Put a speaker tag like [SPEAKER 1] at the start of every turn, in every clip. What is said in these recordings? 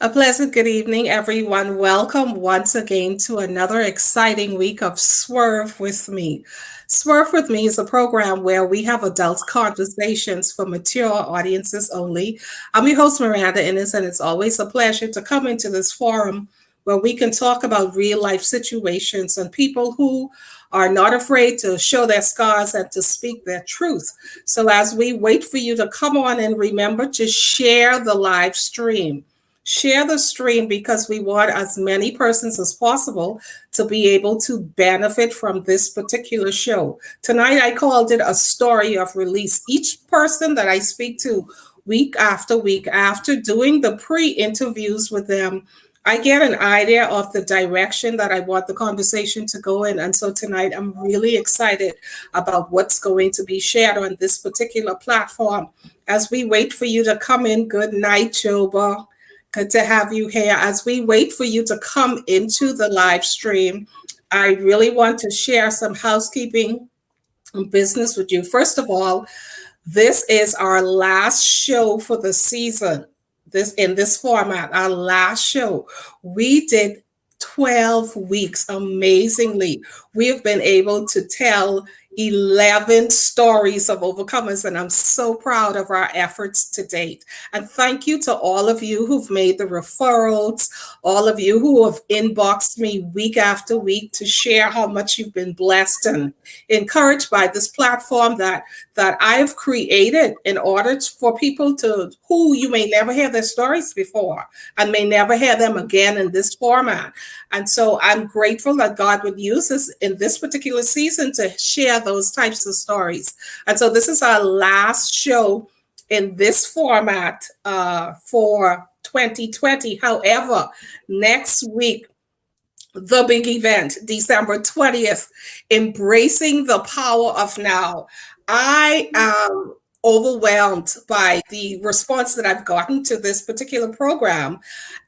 [SPEAKER 1] A pleasant good evening, everyone. Welcome once again to another exciting week of Swerve with Me. Swerve with Me is a program where we have adult conversations for mature audiences only. I'm your host, Miranda Innes, and it's always a pleasure to come into this forum where we can talk about real life situations and people who are not afraid to show their scars and to speak their truth. So, as we wait for you to come on and remember to share the live stream. Share the stream because we want as many persons as possible to be able to benefit from this particular show. Tonight, I called it a story of release. Each person that I speak to week after doing the pre interviews with them, I get an idea of the direction that I want the conversation to go in. And so tonight, I'm really excited about what's going to be shared on this particular platform. As we wait for you to come in, good night, Joba. Good to have you here. As we wait for you to come into the live stream, I really want to share some housekeeping business with you. First of all, this is our last show for the season. This in this format, our last show. We did 12 weeks amazingly. We have been able to tell 11 stories of overcomers, and I'm so proud of our efforts to date. And thank you to all of you who've made the referrals, all of you who have inboxed me week after week to share how much you've been blessed and encouraged by this platform that I've created in order for people to who you may never hear their stories before and may never hear them again in this format. And so I'm grateful that God would use us in this particular season to share those types of stories. And so this is our last show in this format for 2020. However, next week, the big event, December 20th, Embracing the Power of Now. I am overwhelmed by the response that I've gotten to this particular program.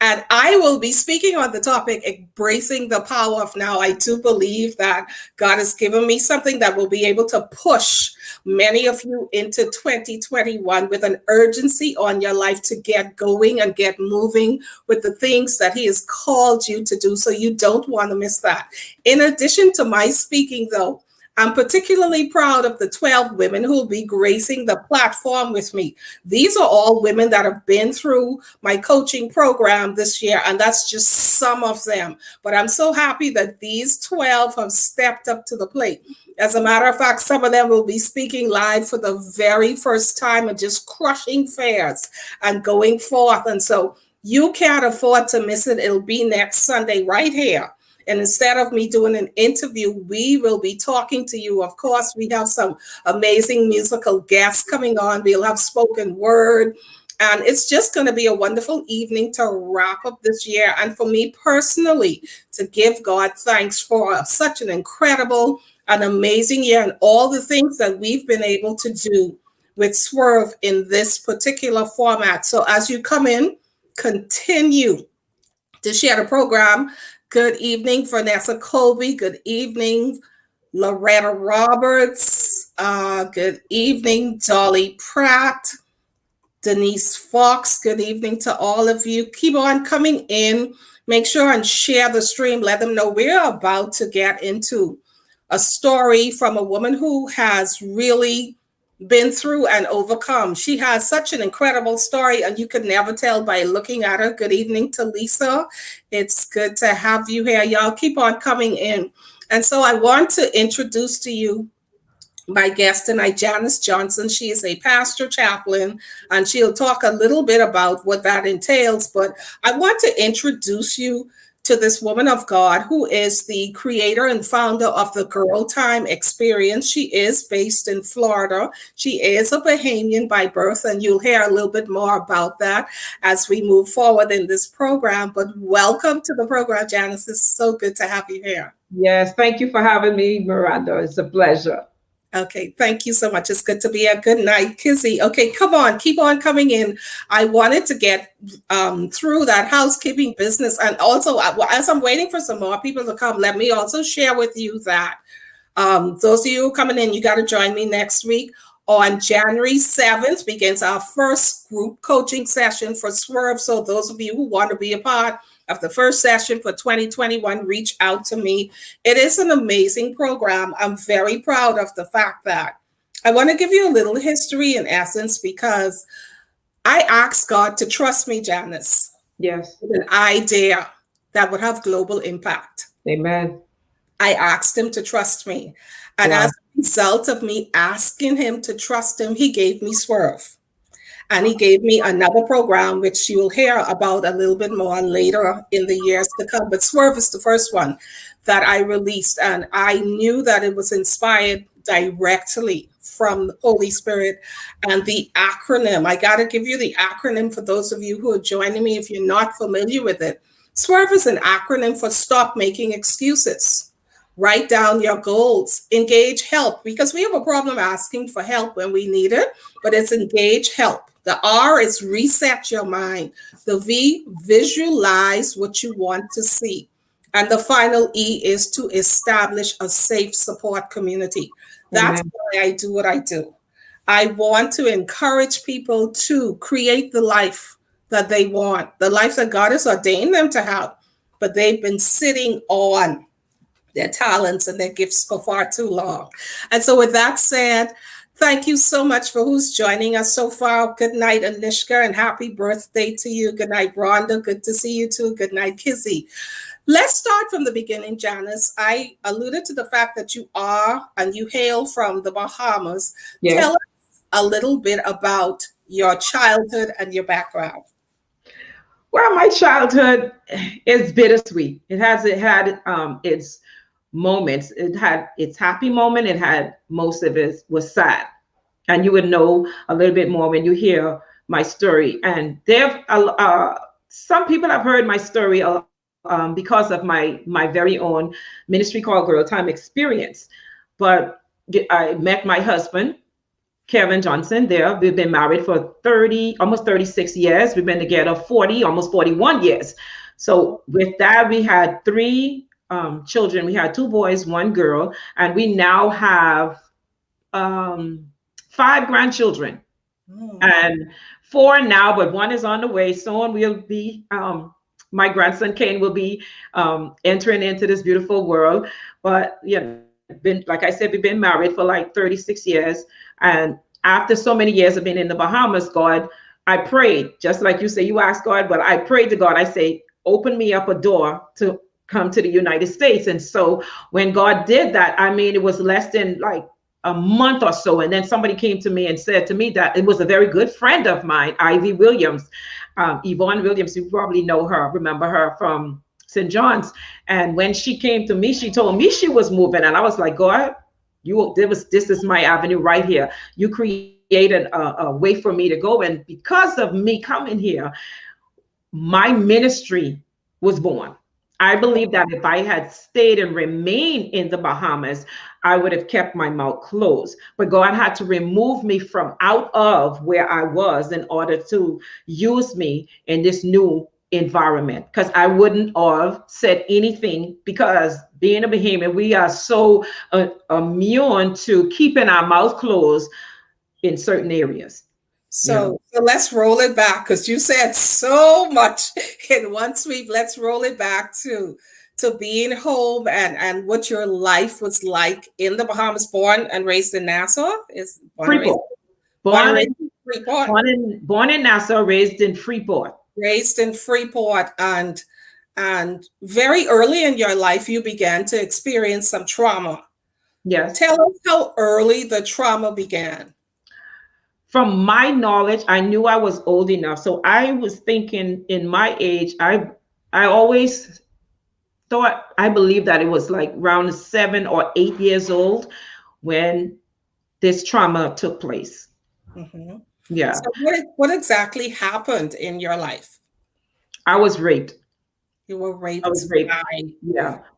[SPEAKER 1] And I will be speaking on the topic, Embracing the Power of Now. I do believe that God has given me something that will be able to push many of you into 2021 with an urgency on your life to get going and get moving with the things that He has called you to do. So you don't want to miss that. In addition to my speaking, though, I'm particularly proud of the 12 women who will be gracing the platform with me. These are all women that have been through my coaching program this year, and that's just some of them. But I'm so happy that these 12 have stepped up to the plate. As a matter of fact, some of them will be speaking live for the very first time and just crushing fairs and going forth. And so you can't afford to miss it. It'll be next Sunday right here. And instead of me doing an interview, we will be talking to you. Of course, we have some amazing musical guests coming on. We'll have spoken word. And it's just going to be a wonderful evening to wrap up this year. And for me personally, to give God thanks for such an incredible and amazing year and all the things that we've been able to do with Swerve in this particular format. So as you come in, continue to share the program. Good evening, Vanessa Colby. Good evening, Loretta Roberts. Good evening, Dolly Pratt. Denise Fox. Good evening to all of you. Keep on coming in. Make sure and share the stream. Let them know we're about to get into a story from a woman who has really been through and overcome. She has such an incredible story, and you could never tell by looking at her. Good evening to Lisa. It's good to have you here. Y'all keep on coming in. And so I want to introduce to you my guest tonight, Janice Johnson. She is a pastor chaplain, and she'll talk a little bit about what that entails. But I want to introduce you to this woman of God who is the creator and founder of the Girl Time Experience. She is based in Florida. She is a Bahamian by birth, and you'll hear a little bit more about that as we move forward in this program. But welcome to the program, Janice. It's so good to have you here.
[SPEAKER 2] Yes, thank you for having me, Miranda. It's a pleasure.
[SPEAKER 1] Okay, thank you so much. It's good to be here. Good night, Kizzy. Okay, come on, keep on coming in. I wanted to get through that housekeeping business. And also, as I'm waiting for some more people to come, let me also share with you that those of you coming in, you got to join me next week. On January 7th begins our first group coaching session for Swerve. So those of you who want to be a part of the first session for 2021, reach out to me. It is an amazing program. I'm very proud of the fact that I want to give you a little history in essence because I asked God to trust me, Janice,
[SPEAKER 2] Yes.
[SPEAKER 1] with an idea that would have global impact.
[SPEAKER 2] Amen.
[SPEAKER 1] I asked him to trust me. And
[SPEAKER 2] Wow.
[SPEAKER 1] as a result of me asking him to trust him, he gave me Swerve. And he gave me another program, which you'll hear about a little bit more later in the years to come. But Swerve is the first one that I released. And I knew that it was inspired directly from the Holy Spirit. And the acronym, I got to give you the acronym for those of you who are joining me if you're not familiar with it. Swerve is an acronym for Stop Making Excuses. Write down your goals, engage help, because we have a problem asking for help when we need it, but it's engage help. The R is reset your mind. The V, visualize what you want to see. And the final E is to establish a safe support community. That's
[SPEAKER 2] Amen.
[SPEAKER 1] why I do what I do. I want to encourage people to create the life that they want, the life that God has ordained them to have, but they've been sitting on their talents and their gifts for far too long. And so with that said, thank you so much for who's joining us so far. Good night, Anishka, and happy birthday to you. Good night, Rhonda. Good to see you too. Good night, Kizzy. Let's start from the beginning, Janice. I alluded to the fact that you are and you hail from the Bahamas.
[SPEAKER 2] Yes.
[SPEAKER 1] Tell us a little bit about your childhood and your background.
[SPEAKER 2] Well, my childhood is bittersweet. It had its moments. It had its happy moment. It had most of it was sad. And you would know a little bit more when you hear my story. And there, some people have heard my story because of my very own ministry called Girl Time Experience. But I met my husband, Kevin Johnson, there. We've been married for 30, almost 36 years. We've been together 40, almost 41 years. So with that, we had three children. We had two boys, one girl, and we now have five grandchildren. And four now, but one is on the way. Soon we'll be, my grandson Kane will be entering into this beautiful world. But yeah, like I said, we've been married for like 36 years. And after so many years of being in the Bahamas, God, I prayed, just like you say, you asked God, but I prayed to God. I say, open me up a door to come to the United States. And so when God did that, I mean, it was less than like a month or so. And then somebody came to me and said to me that it was a very good friend of mine, Ivy Williams, Yvonne Williams, you probably know her, remember her from St. John's. And when she came to me, she told me she was moving. And I was like, God, this is my avenue right here. You created a way for me to go. And because of me coming here, my ministry was born. I believe that if I had stayed and remained in the Bahamas, I would have kept my mouth closed. But God had to remove me from out of where I was in order to use me in this new environment, because I wouldn't have said anything, because being a Bahamian, we are so immune to keeping our mouth closed in certain areas.
[SPEAKER 1] So let's roll it back, because you said so much in one sweep. Let's roll it back to being home and what your life was like in the Bahamas. Born and raised in Nassau? Is
[SPEAKER 2] Freeport. Born in Freeport. Born in Nassau, raised in Freeport.
[SPEAKER 1] Raised in Freeport, and very early in your life you began to experience some trauma.
[SPEAKER 2] Yes.
[SPEAKER 1] Tell us how early the trauma began.
[SPEAKER 2] From my knowledge, I knew I was old enough. So I was thinking in my age, I always thought, I believe that it was like around 7 or 8 years old when this trauma took place.
[SPEAKER 1] Mm-hmm.
[SPEAKER 2] Yeah.
[SPEAKER 1] So what exactly happened in your life?
[SPEAKER 2] I was raped.
[SPEAKER 1] You were raped.
[SPEAKER 2] I was raped.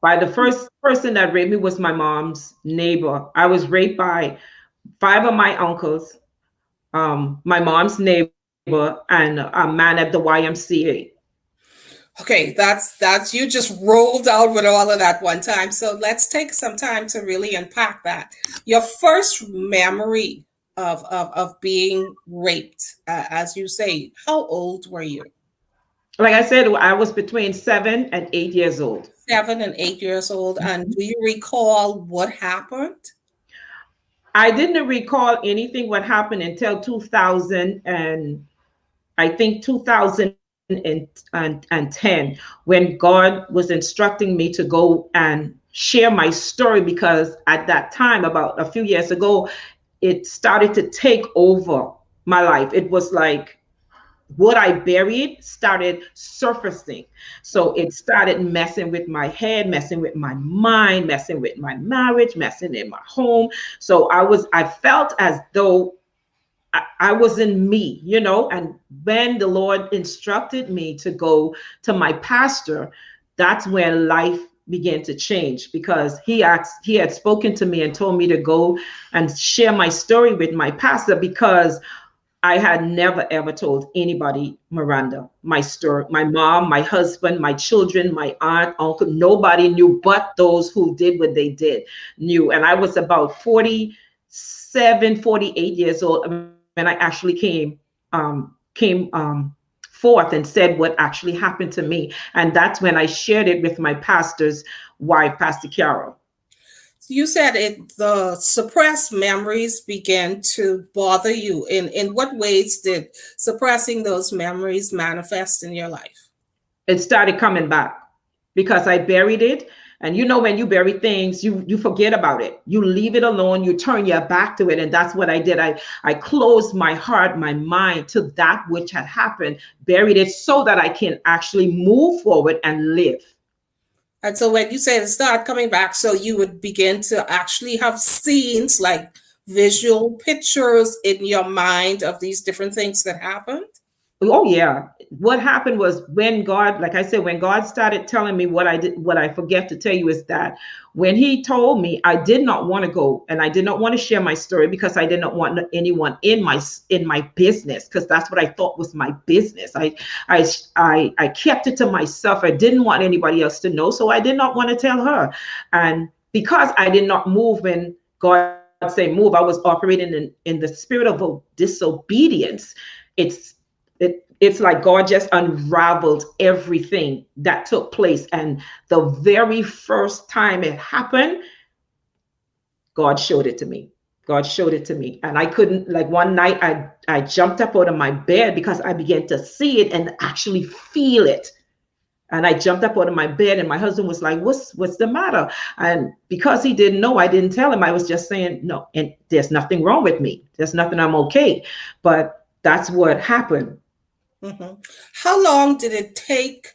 [SPEAKER 2] By the first person that raped me was my mom's neighbor. I was raped by 5 of my uncles, my mom's neighbor, and a man at the YMCA.
[SPEAKER 1] Okay, that's you just rolled out with all of that one time. So let's take some time to really unpack that. Your first memory of being raped, as you say. How old were you?
[SPEAKER 2] Like I said, I was between 7 and 8 years old.
[SPEAKER 1] 7 and 8 years old. And do you recall what happened?
[SPEAKER 2] I didn't recall anything what happened until 2000, and I think 2010, when God was instructing me to go and share my story, because at that time, about a few years ago, it started to take over my life. It was like what I buried started surfacing. So it started messing with my head, messing with my mind, messing with my marriage, messing in my home. So I felt as though I wasn't me, and when the Lord instructed me to go to my pastor, that's when life began to change, because he had spoken to me and told me to go and share my story with my pastor, because I had never ever told anybody, Miranda, my story. My mom, my husband, my children, my aunt, uncle, nobody knew, but those who did what they did knew. And I was about 47, 48 years old when I actually came forth and said what actually happened to me. And that's when I shared it with my pastor's wife, Pastor Carol.
[SPEAKER 1] You said the suppressed memories began to bother you. In what ways did suppressing those memories manifest in your life?
[SPEAKER 2] It started coming back because I buried it. And when you bury things, you forget about it. You leave it alone, you turn your back to it. And that's what I did. I closed my heart, my mind to that which had happened, buried it so that I can actually move forward and live.
[SPEAKER 1] And so when you say it start coming back, so you would begin to actually have scenes like visual pictures in your mind of these different things that happened?
[SPEAKER 2] Oh yeah. What happened was, when God, like I said, when God started telling me what I did, what I forget to tell you is that when he told me, I did not want to go, and I did not want to share my story, because I did not want anyone in my business, because that's what I thought was my business. I kept it to myself. I didn't want anybody else to know, so I did not want to tell her. And because I did not move when God said move, I was operating in the spirit of disobedience. It's like God just unraveled everything that took place. And the very first time it happened, God showed it to me. God showed it to me. And I couldn't, like, one night I jumped up out of my bed because I began to see it and actually feel it. And I jumped up out of my bed, and my husband was like, what's the matter? And because he didn't know, I didn't tell him. I was just saying, no, and there's nothing wrong with me. There's nothing, I'm okay. But that's what happened.
[SPEAKER 1] Mm-hmm. How long did it take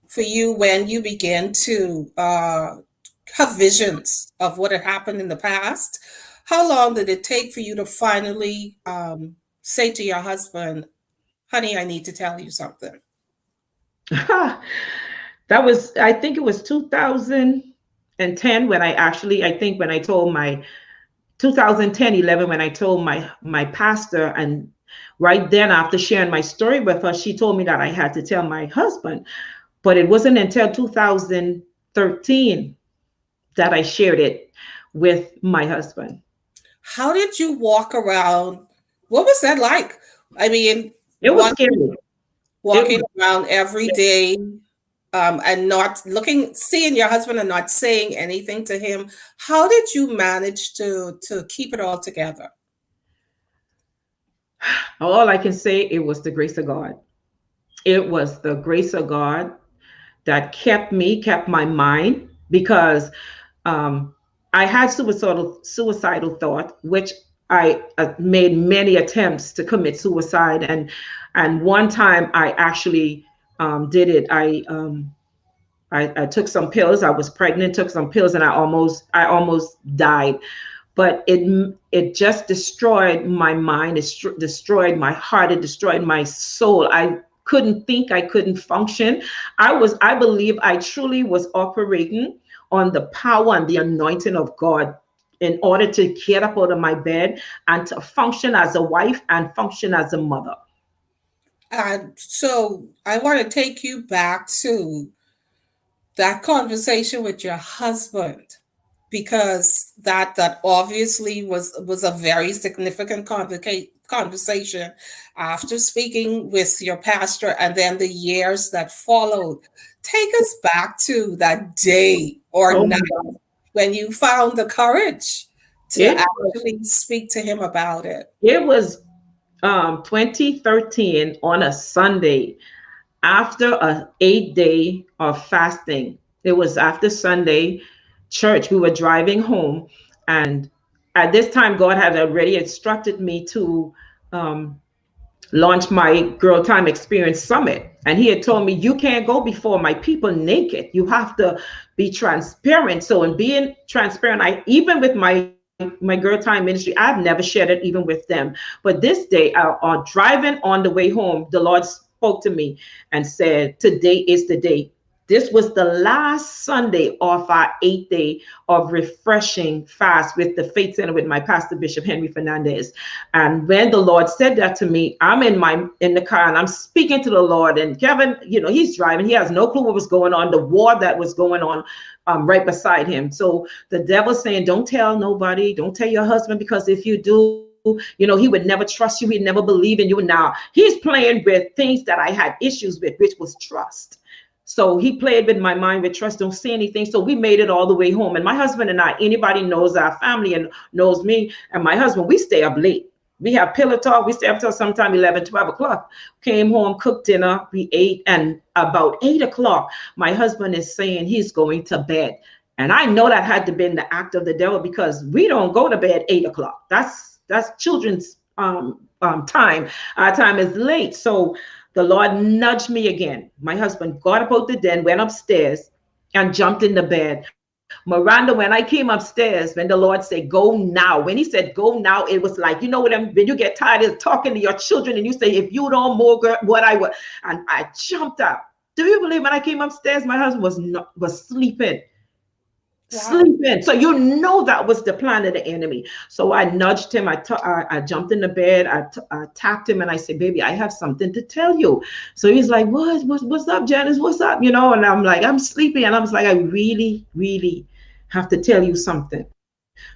[SPEAKER 1] for you when you began to have visions of what had happened in the past? How long did it take for you to finally say to your husband, honey, I need to tell you something?
[SPEAKER 2] That was, I think it was 2010 when I think when I told my 2010, 11, when I told my pastor. And right then, after sharing my story with her, she told me that I had to tell my husband. But it wasn't until 2013 that I shared it with my husband.
[SPEAKER 1] How did you walk around? What was that like? I mean,
[SPEAKER 2] It was
[SPEAKER 1] one
[SPEAKER 2] scary. It
[SPEAKER 1] walking
[SPEAKER 2] was.
[SPEAKER 1] around every day and not looking, seeing your husband and not saying anything to him. How did you manage to keep it all together?
[SPEAKER 2] All I can say, it was the grace of God. It was the grace of God that kept my mind, because um, I had suicidal thought, which I made many attempts to commit suicide. And one time I actually did it. I took some pills. I was pregnant, took some pills, and I almost died. But it just destroyed my mind. It destroyed my heart. It destroyed my soul. I couldn't think. I couldn't function. I believe I truly was operating on the power and the anointing of God, in order to get up out of my bed and to function as a wife and function as a mother.
[SPEAKER 1] So I want to take you back to that conversation with your husband. because that obviously was a very significant conversation after speaking with your pastor, and then the years that followed. Take us back to that day or
[SPEAKER 2] Oh
[SPEAKER 1] night
[SPEAKER 2] my God.
[SPEAKER 1] when you found the courage to
[SPEAKER 2] It was
[SPEAKER 1] actually speak to him about it.
[SPEAKER 2] it was 2013 on a Sunday after a 8 day of fasting. It was after Sunday church. We were driving home, and at this time, God had already instructed me to um, launch my Girl Time Experience Summit. And he had told me, you can't go before my people naked. You have to be transparent. So in being transparent, I even with my Girl Time ministry, I've never shared it even with them. But this day, driving on the way home, the Lord spoke to me and said, today is the day. This was the last Sunday of our 8 day of refreshing fast with the Faith Center with my pastor, Bishop Henry Fernandez. And when the Lord said that to me, I'm in the car and I'm speaking to the Lord. And Kevin, he's driving. He has no clue what was going on, the war that was going on right beside him. So the devil's saying, don't tell nobody, don't tell your husband, because if you do, he would never trust you. He'd never believe in you. Now he's playing with things that I had issues with, which was trust. So he played with my mind with trust, don't say anything. So we made it all the way home. And my husband and I, anybody knows our family and knows me and my husband, we stay up late. We have pillow talk. We stay up till sometime 11, 12 o'clock. Came home, cooked dinner, we ate. And about 8 o'clock, my husband is saying he's going to bed. And I know that had to be the act of the devil, because we don't go to bed 8 o'clock. That's children's time. Our time is late. So the Lord nudged me again. My husband got up out the den, went upstairs, and jumped in the bed. Miranda, when I came upstairs, when the Lord said, go now, when he said, go now, it was like, when you get tired of talking to your children and you say, if you don't move, girl, what I would. And I jumped up. Do you believe when I came upstairs, my husband was sleeping?
[SPEAKER 1] Wow.
[SPEAKER 2] Sleeping. So that was the plan of the enemy. So I nudged him. I jumped in the bed. I tapped him and I said, baby, I have something to tell you. So he's like, what's up, Janice? What's up? And I'm like, I'm sleepy. And I was like, I really, really have to tell you something.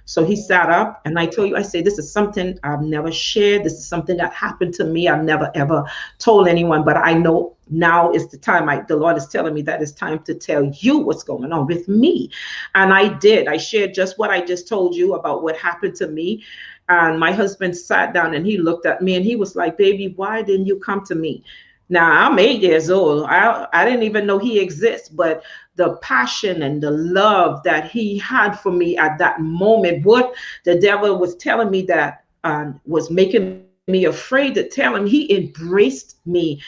[SPEAKER 2] So he sat up and I told you, I said, this is something I've never shared. This is something that happened to me. I've never, ever told anyone, but I know now is the time. The Lord is telling me that it's time to tell you what's going on with me. And I did. I shared just what I just told you about what happened to me. And my husband sat down and he looked at me and he was like, baby, why didn't you come to me? Now I'm 8 years old. I didn't even know he exists, but the passion and the love that he had for me at that moment, what the devil was telling me that was making me afraid to tell him, he embraced me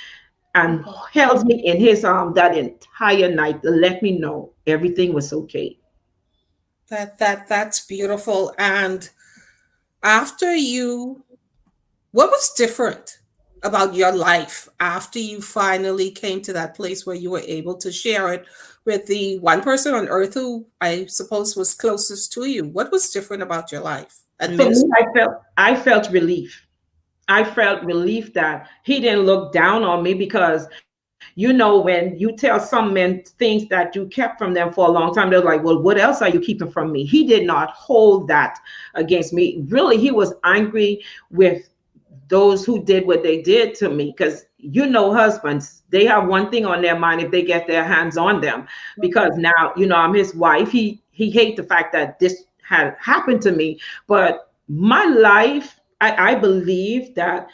[SPEAKER 2] and held me in his arm that entire night to let me know everything was okay.
[SPEAKER 1] That's beautiful. And after you, what was different about your life after you finally came to that place where you were able to share it with the one person on earth who I suppose was closest to you? What was different about your life and
[SPEAKER 2] For me,
[SPEAKER 1] ministry?
[SPEAKER 2] I felt relief. I felt relief that he didn't look down on me, because when you tell some men things that you kept from them for a long time, they're like, well, what else are you keeping from me? He did not hold that against me. Really, he was angry with those who did what they did to me, because husbands, they have one thing on their mind if they get their hands on them, because now I'm his wife. He hates the fact that this had happened to me. But my life, I believe that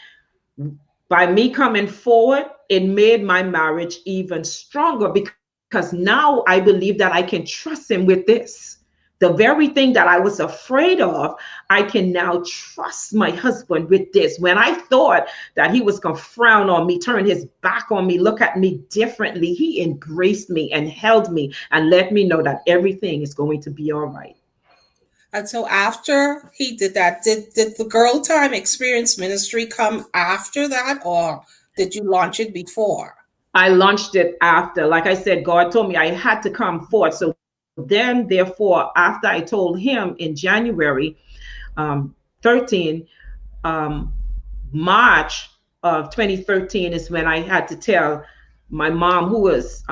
[SPEAKER 2] by me coming forward, it made my marriage even stronger, because now I believe that I can trust him with this. The very thing that I was afraid of, I can now trust my husband with this. When I thought that he was going to frown on me, turn his back on me, look at me differently, he embraced me and held me and let me know that everything is going to be all right.
[SPEAKER 1] And so after he did that, did the Girl Time Experience Ministry come after that, or did you launch it before?
[SPEAKER 2] I launched it after. Like I said, God told me I had to come forth. So then, therefore, after I told him in January 13, um, March of 2013 is when I had to tell my mom, who was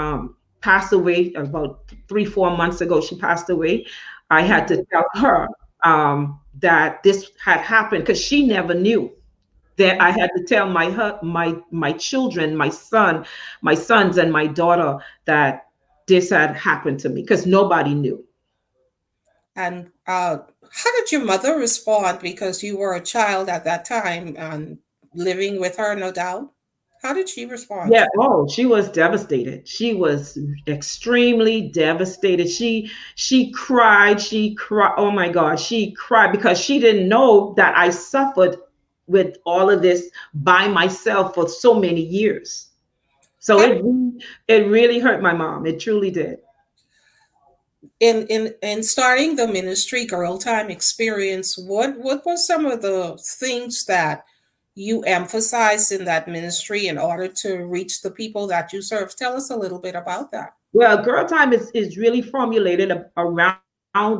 [SPEAKER 2] passed away about 3, 4 months ago. She passed away. I had to tell her that this had happened because she never knew. That I had to tell my children, my sons and my daughter that this had happened to me because nobody knew.
[SPEAKER 1] And how did your mother respond? Because you were a child at that time and living with her, no doubt. How did she respond
[SPEAKER 2] Yeah,
[SPEAKER 1] to that?
[SPEAKER 2] oh, she was devastated. She was extremely devastated. She cried. Oh my God, she cried because she didn't know that I suffered with all of this by myself for so many years. So
[SPEAKER 1] How
[SPEAKER 2] it really hurt my mom. It truly did.
[SPEAKER 1] in starting the ministry Girl Time experience, what were some of the things that you emphasized in that ministry in order to reach the people that you serve? Tell us a little bit about that.
[SPEAKER 2] Well, girl time is really formulated around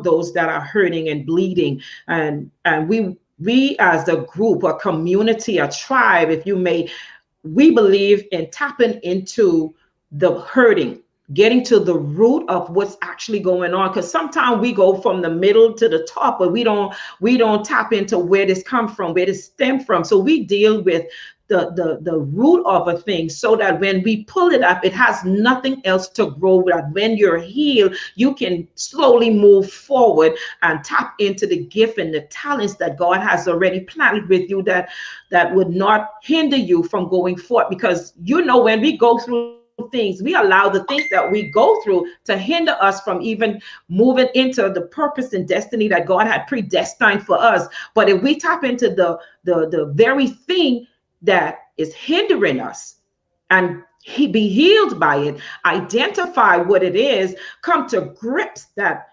[SPEAKER 2] those that are hurting and bleeding, and we as a group, a community, a tribe, if you may, we believe in tapping into the hurting, getting to the root of what's actually going on. Because sometimes we go from the middle to the top, but we don't tap into where this come from, where this stem from. So we deal with the root of a thing so that when we pull it up, it has nothing else to grow. That when you're healed, you can slowly move forward and tap into the gift and the talents that God has already planted with you, that would not hinder you from going forth. Because when we go through things, we allow the things that we go through to hinder us from even moving into the purpose and destiny that God had predestined for us. But if we tap into the very thing that is hindering us and he be healed by it, identify what it is, come to grips that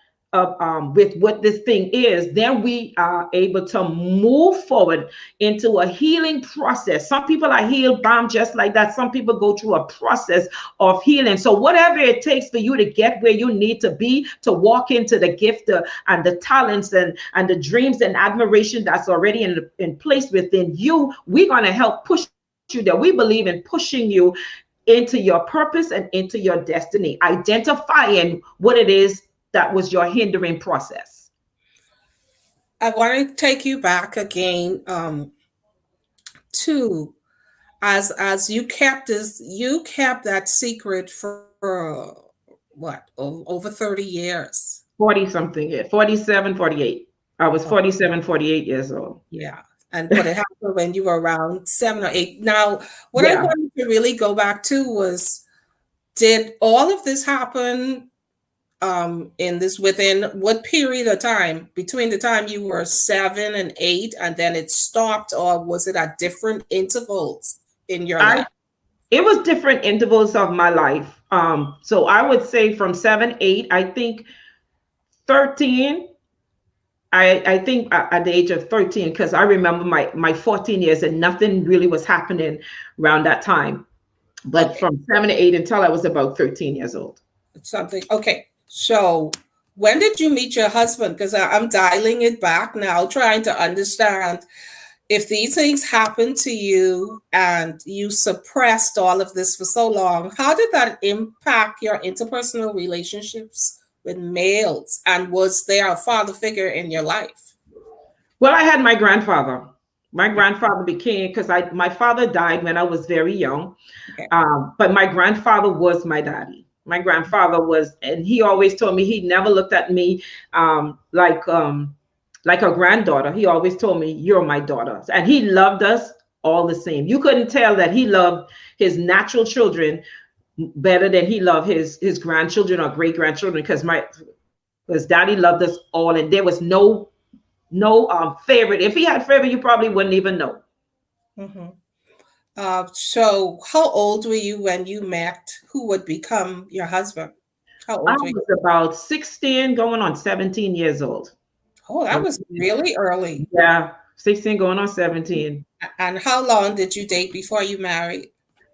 [SPEAKER 2] with what this thing is, then we are able to move forward into a healing process. Some people are healed, bam, just like that. Some people go through a process of healing. So whatever it takes for you to get where you need to be, to walk into the gift and the talents and the dreams and admiration that's already in place within you, we're going to help push you there. We believe in pushing you into your purpose and into your destiny, identifying what it is that was your hindering process.
[SPEAKER 1] I want to take you back again to as you kept that secret for what over 30 years.
[SPEAKER 2] 40 something, yeah, 47, 48. I was 47, 48 years old.
[SPEAKER 1] Yeah. But it happened when you were around 7 or 8. Now, what I
[SPEAKER 2] Yeah.
[SPEAKER 1] wanted to really go back to was, did all of this happen in this within what period of time between the time you were 7 and 8 and then it stopped, or was it at different intervals in your
[SPEAKER 2] I
[SPEAKER 1] life?
[SPEAKER 2] It was different intervals of my life. So I would say from 7, 8, I think 13. I think at the age of 13, because I remember my 14 years and nothing really was happening around that time. But
[SPEAKER 1] Okay.
[SPEAKER 2] from 7 to 8 until I was about 13 years old.
[SPEAKER 1] Something. Okay. So when did you meet your husband? Because I'm dialing it back now, trying to understand if these things happened to you and you suppressed all of this for so long, how did that impact your interpersonal relationships with males? And was there a father figure in your life?
[SPEAKER 2] Well, I had my grandfather. My grandfather became, because my father died when I was very young.
[SPEAKER 1] Okay.
[SPEAKER 2] But my grandfather was my daddy. My grandfather was, and he always told me he never looked at me like a granddaughter. He always told me, "You're my daughter," and he loved us all the same. You couldn't tell that he loved his natural children better than he loved his grandchildren or great grandchildren, because his daddy loved us all, and there was no favorite. If he had favorite, you probably wouldn't even know.
[SPEAKER 1] Hmm. So, how old were you when you met who would become your husband? How
[SPEAKER 2] I
[SPEAKER 1] old were you?
[SPEAKER 2] was about 16, going on 17 years old.
[SPEAKER 1] Oh,
[SPEAKER 2] I
[SPEAKER 1] that
[SPEAKER 2] was,
[SPEAKER 1] was really early.
[SPEAKER 2] yeah, 16 going on 17.
[SPEAKER 1] And how long did you date before you married?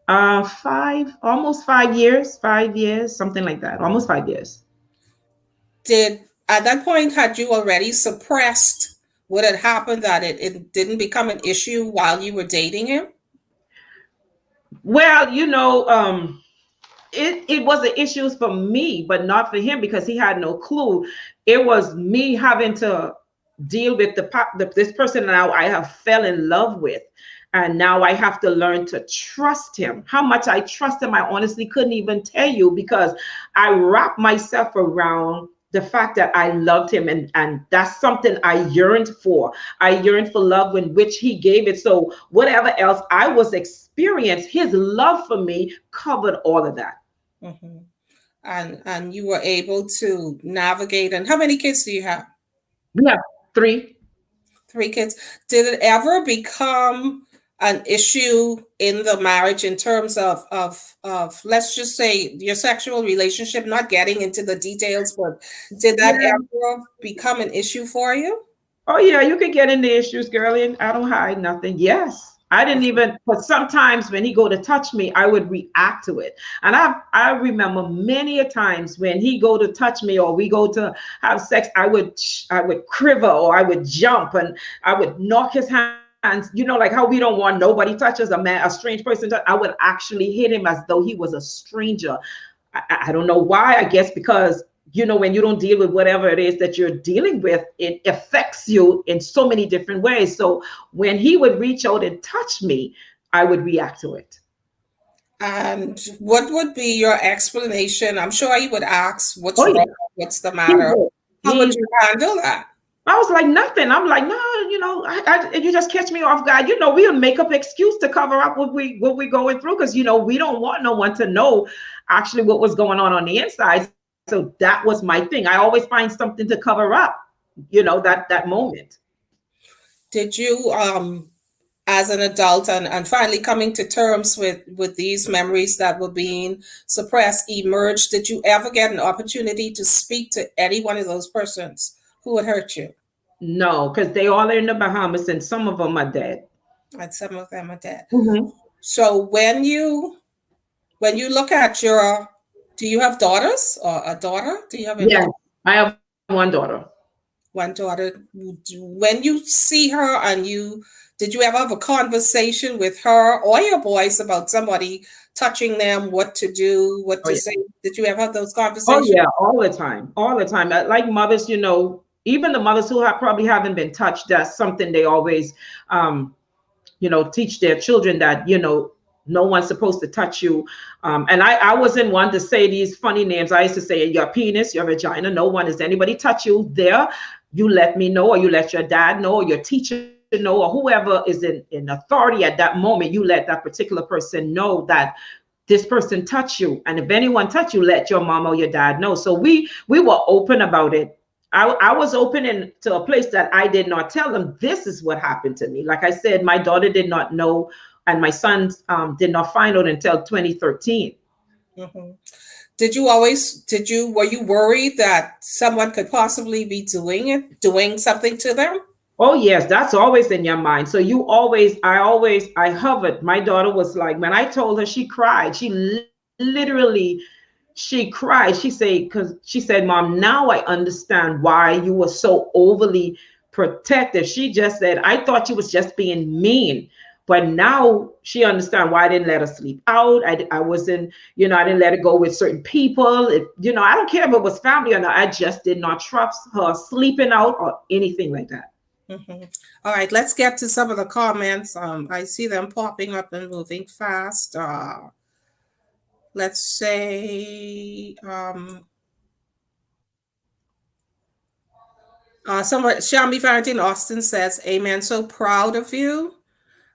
[SPEAKER 2] Almost 5 years, 5 years, something like that. Almost 5 years.
[SPEAKER 1] Did at that point had you already suppressed what had happened that it didn't become an issue while you were dating him?
[SPEAKER 2] Well, it was an issue for me, but not for him because he had no clue. It was me having to deal with this person now I have fell in love with. And now I have to learn to trust him. How much I trust him, I honestly couldn't even tell you because I wrapped myself around the fact that I loved him, and that's something I yearned for. I yearned for love in which he gave it. So whatever else I was experiencing, his love for me covered all of that.
[SPEAKER 1] Hmm. And you were able to navigate. And how many kids do you have?
[SPEAKER 2] We have three.
[SPEAKER 1] Three kids. Did it ever become an issue in the marriage in terms of let's just say your sexual relationship, not getting into the details, but did that
[SPEAKER 2] Yeah.
[SPEAKER 1] ever become an issue for you?
[SPEAKER 2] Oh yeah, you could get into issues, girlie, and I don't hide nothing. Yes. I didn't even, but sometimes when he go to touch me, I would react to it. And I remember many a times when he go to touch me or we go to have sex, I would quiver or I would jump and I would knock his hands. You know, like how we don't want nobody touches a man, a strange person. I would actually hit him as though he was a stranger. I don't know why. I guess because when you don't deal with whatever it is that you're dealing with, it affects you in so many different ways. So when he would reach out and touch me, I would react to it.
[SPEAKER 1] And what would be your explanation? I'm sure you would ask, what's
[SPEAKER 2] Oh
[SPEAKER 1] wrong?
[SPEAKER 2] yeah,
[SPEAKER 1] What's the
[SPEAKER 2] he
[SPEAKER 1] matter?
[SPEAKER 2] would.
[SPEAKER 1] How
[SPEAKER 2] He
[SPEAKER 1] would you handle that?
[SPEAKER 2] I was like, nothing. I'm like, no, you just catch me off guard. We'll make up excuse to cover up what we going through because we don't want no one to know actually what was going on the inside. So that was my thing. I always find something to cover up, that moment.
[SPEAKER 1] Did you as an adult and finally coming to terms with these memories that were being suppressed emerged, did you ever get an opportunity to speak to any one of those persons who would hurt you?
[SPEAKER 2] No, because they all are in the Bahamas and some of them are dead.
[SPEAKER 1] And some of them are dead.
[SPEAKER 2] Hmm.
[SPEAKER 1] So when you look at your, do you have daughters or a daughter? Do you have any
[SPEAKER 2] Yes, I have one daughter.
[SPEAKER 1] one daughter? When you see her and did you ever have a conversation with her or your boys about somebody touching them, what to do, what
[SPEAKER 2] Oh
[SPEAKER 1] to
[SPEAKER 2] yeah.
[SPEAKER 1] say? Did you ever have those
[SPEAKER 2] Oh
[SPEAKER 1] conversations?
[SPEAKER 2] yeah, all the time, all the time. Like mothers, even the mothers who probably haven't been touched, that's something they always, teach their children that no one's supposed to touch you. And I wasn't one to say these funny names. I used to say your penis, your vagina. No one is anybody touch you there. You let me know, or you let your dad know, or your teacher know, or whoever is in authority at that moment. You let that particular person know that this person touch you, and if anyone touch you, let your mom or your dad know. So we were open about it. I was open to a place that I did not tell them this is what happened to me. Like I said, my daughter did not know, and my son did not find out until 2013.
[SPEAKER 1] Mhm. Were you worried that someone could possibly be doing something to them?
[SPEAKER 2] Oh yes, that's always in your mind. So I hovered. My daughter was like, when I told her, she cried. Literally, she cried. She said, Mom, now I understand why you were so overly protective. She just said, I thought you was just being mean. But now she understand why I didn't let her sleep out. I wasn't, I didn't let her go with certain people. I don't care if it was family or not. I just did not trust her sleeping out or anything like that.
[SPEAKER 1] Mhm. All right, let's get to some of the comments. I see them popping up and moving fast. Let's say someone, Shami Farrington Austin says, Amen. So proud of you.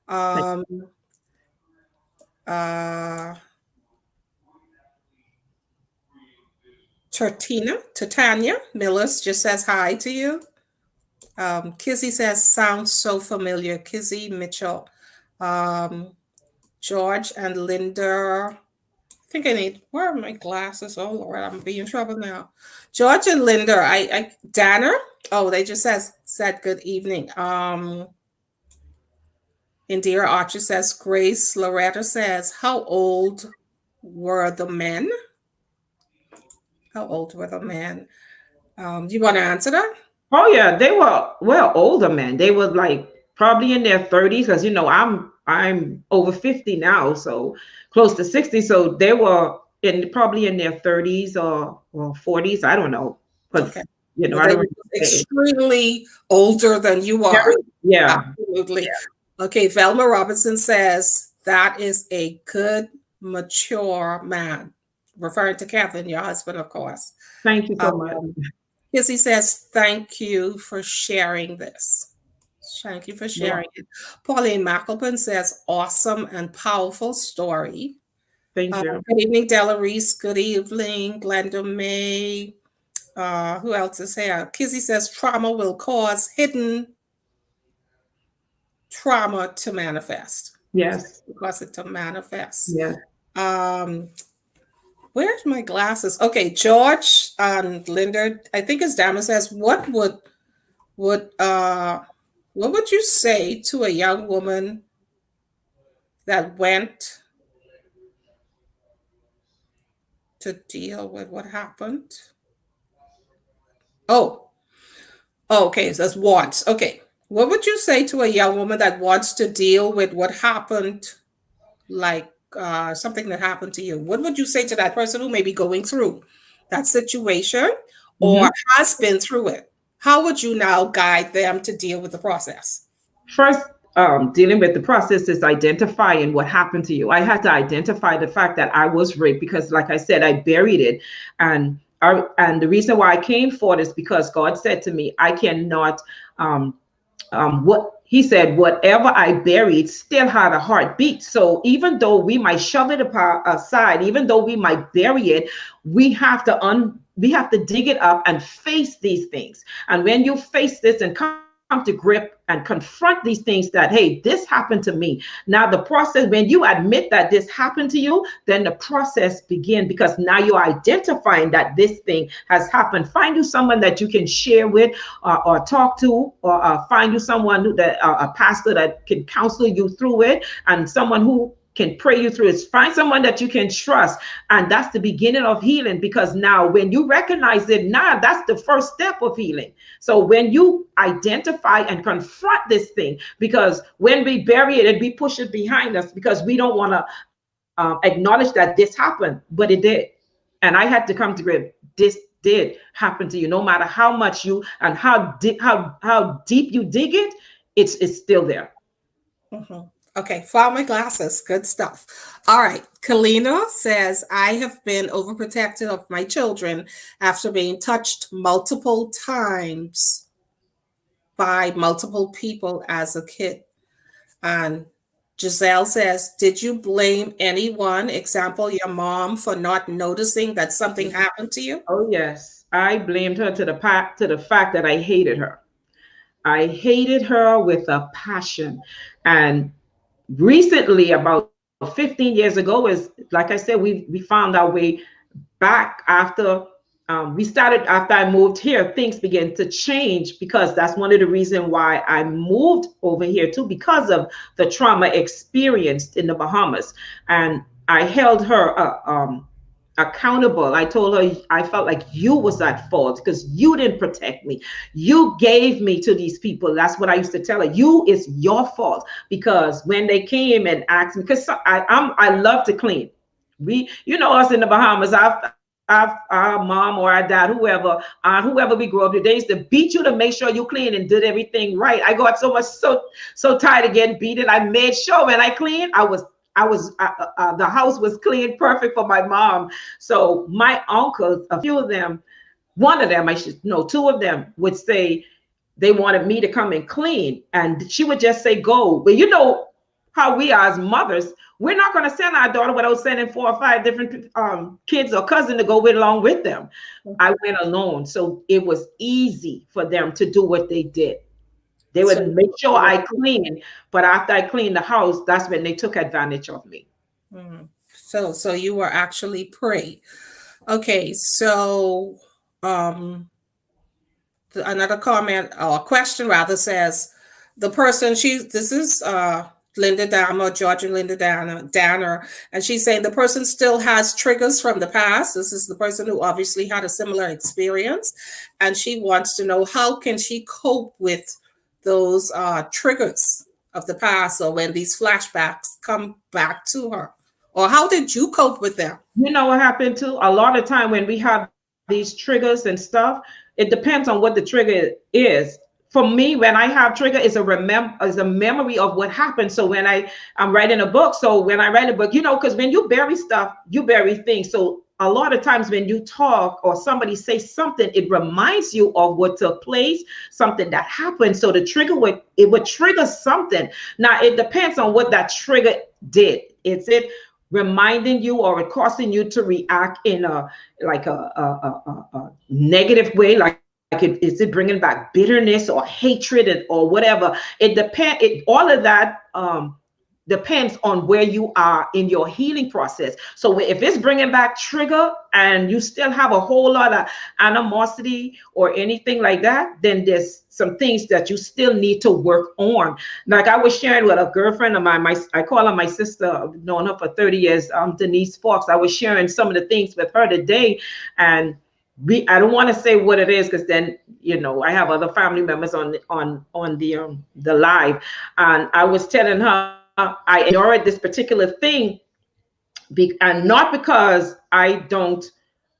[SPEAKER 1] Um, uh, Titania Millis just says hi to you. Kizzy says, sounds so familiar. Kizzy Mitchell. Um, George and Linda. I think where are my glasses? Oh Lord, I'm being in trouble now. George and Linda, Danner. Oh, they just said good evening. Indira Archer says, Grace Loretta says, how old were the men? How old were the men? Do you want to answer that?
[SPEAKER 2] Oh yeah, they were older men. They were like probably in their 30s because I'm over 50 now, so close to 60. So they were probably in their 30s or 40s. I don't know, because
[SPEAKER 1] Okay.
[SPEAKER 2] I
[SPEAKER 1] They
[SPEAKER 2] don't
[SPEAKER 1] were
[SPEAKER 2] know the age.
[SPEAKER 1] extremely older than you are.
[SPEAKER 2] Very, yeah,
[SPEAKER 1] Absolutely. Okay, Velma Robinson says that is a good, mature man. Referring to Kevin, your husband, of course.
[SPEAKER 2] thank you so much.
[SPEAKER 1] Kizzy says, thank you for sharing this. Thank you for sharing
[SPEAKER 2] Well,
[SPEAKER 1] it. Pauline McAlpin says, awesome and powerful story.
[SPEAKER 2] thank you.
[SPEAKER 1] Good evening, Della Reese. Good evening, Glenda May. Who else is here? Kizzy says, trauma will cause hidden trauma to manifest.
[SPEAKER 2] Yes,
[SPEAKER 1] Cause it to manifest.
[SPEAKER 2] yes.
[SPEAKER 1] Um, where's my glasses? Okay, George and Linda, I think his Dama says, would what would you say to a young woman that went to deal with what happened? Oh, okay, so that's wants. Okay. What would you say to a young woman that wants to deal with what happened, like something that happened to you? What would you say to that person who may be going through that situation or
[SPEAKER 2] Hmm.
[SPEAKER 1] has been through it? How would you now guide them to deal with the process?
[SPEAKER 2] First, dealing with the process is identifying what happened to you. I had to identify the fact that I was raped because, like I said, I buried it, and the reason why I came forward is because God said to me, I cannot. What he said, whatever I buried still had a heartbeat. So even though we might shove it aside, even though we might bury it, we have to dig it up and face these things. And when you face this and come to grip and confront these things that, hey, this happened to me. Now the process, when you admit that this happened to you, then the process begins, because now you're identifying that this thing has happened. Find you someone that you can share with, or talk to, or find you someone that a pastor that can counsel you through it, and someone who can pray you through it. Find someone that you can trust, and that's the beginning of healing. Because now when you recognize it, now that's the first step of healing. So when you identify and confront this thing, because when we bury it and we push it behind us because we don't want to acknowledge that this happened, but it did. And I had to come to grip, this did happen to you. No matter how much you and how deep you dig it, it's still there.
[SPEAKER 1] Mhm. Okay, found my glasses. Good stuff. All right. Kalina says, I have been overprotective of my children after being touched multiple times by multiple people as a kid. And Giselle says, did you blame anyone, example, your mom, for not noticing that something happened to you?
[SPEAKER 2] Oh yes, I blamed her to the fact that I hated her. I hated her with a passion. And recently, about 15 years ago, is like I said, we found our way back after we started. After I moved here, things began to change, because that's one of the reasons why I moved over here too, because of the trauma experienced in the Bahamas. And I held her accountable. I told her I felt like you was at fault because you didn't protect me. You gave me to these people. That's what I used to tell her. You, it's your fault, because when they came and asked me, because I love to clean. Us in the Bahamas, our mom or our dad, whoever we grew up with, they used to beat you to make sure you clean and did everything right. I got so tired of getting beaten. I made sure when I cleaned, the house was clean, perfect for my mom. So my uncles, a few of them, one of them, I should know, two of them would say they wanted me to come and clean, and she would just say go. But you know how we are as mothers, we're not going to send our daughter without sending 4 or 5 different kids or cousins to go with along with them. I went alone, so it was easy for them to do what they did. They
[SPEAKER 1] So,
[SPEAKER 2] would make sure I clean, but after I cleaned the house, that's when they took advantage of me.
[SPEAKER 1] so you were actually prey. Okay, so um, another comment or question rather says the person this is Linda Dahmer, George and Linda Danner, and she's saying the person still has triggers from the past. This is the person who obviously had a similar experience, and she wants to know how can she cope with those triggers of the past, or when these flashbacks come back to her. Or how did you cope with them?
[SPEAKER 2] You know what happened too? A lot of time when we have these triggers and stuff, it depends on what the trigger is. For me, when I have trigger, is a memory of what happened. So when I'm writing a book, so when I write a book, because when you bury stuff, you bury things. So a lot of times when you talk or somebody says something, it reminds you of what took place, something that happened. So the trigger would trigger something. Now it depends on what that trigger did. Is it reminding you or it causing you to react in a like a negative way, like is it bringing back bitterness or hatred or whatever? All of that depends on where you are in your healing process. So if it's bringing back trigger and you still have a whole lot of animosity or anything like that, then there's some things that you still need to work on. Like I was sharing with a girlfriend of mine, I call her my sister, I've known her for 30 years, Denise Fox. I was sharing some of the things with her today, and I don't want to say what it is because then I have other family members on the live, and I was telling her I ignored this particular thing, and not because I don't,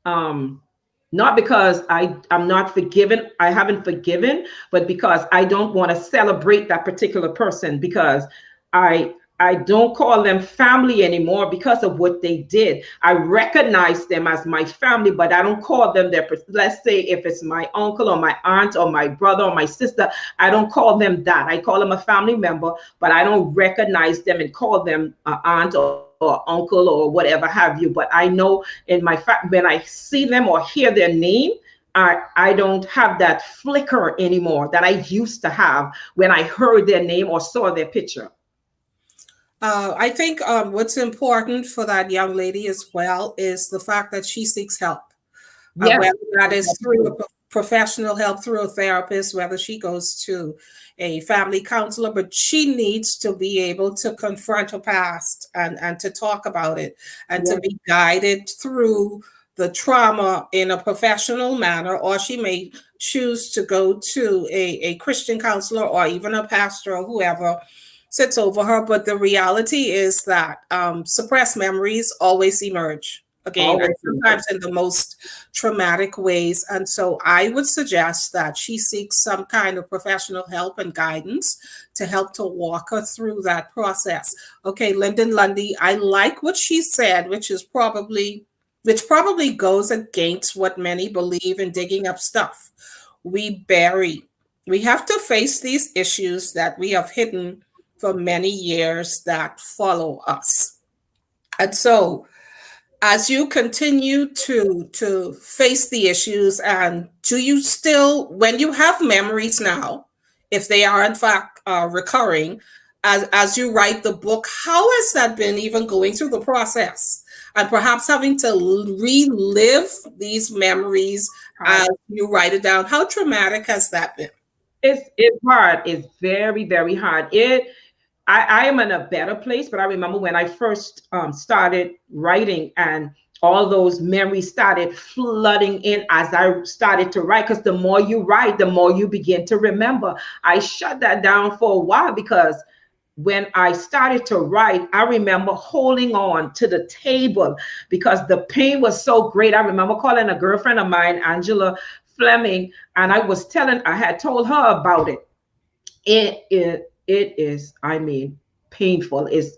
[SPEAKER 2] not because I'm not forgiven, I haven't forgiven, but because I don't want to celebrate that particular person, because I don't call them family anymore because of what they did. I recognize them as my family, but I don't call them let's say if it's my uncle or my aunt or my brother or my sister, I don't call them that. I call them a family member, but I don't recognize them and call them aunt or uncle or whatever have you. But I know when I see them or hear their name, I don't have that flicker anymore that I used to have when I heard their name or saw their picture.
[SPEAKER 1] I think what's important for that young lady as well is the fact that she seeks help,
[SPEAKER 2] Yes.
[SPEAKER 1] whether that is through a professional help, through a therapist, whether she goes to a family counselor, but she needs to be able to confront her past and to talk about it and to
[SPEAKER 2] Yes.
[SPEAKER 1] be guided through the trauma in a professional manner, or she may choose to go to a Christian counselor or even a pastor or whoever sits over her. But the reality is that suppressed memories always emerge again, and
[SPEAKER 2] Always.
[SPEAKER 1] sometimes in the most traumatic ways. And so I would suggest that she seeks some kind of professional help and guidance to help to walk her through that process. Okay, Lyndon Lundy, I like what she said, which probably goes against what many believe in digging up stuff. We bury. We have to face these issues that we have hidden for many years that follow us. And so as you continue to face the issues, and do you still, when you have memories now, if they are in fact recurring, as you write the book, how has that been, even going through the process and perhaps having to relive these memories
[SPEAKER 2] Hard.
[SPEAKER 1] as you write it down? How traumatic has that been?
[SPEAKER 2] It's hard. It's very, very hard. I am in a better place, but I remember when I first started writing, and all those memories started flooding in as I started to write. Because the more you write, the more you begin to remember. I shut that down for a while, because when I started to write, I remember holding on to the table because the pain was so great. I remember calling a girlfriend of mine, Angela Fleming, and I had told her about it. It is, I mean, painful. It's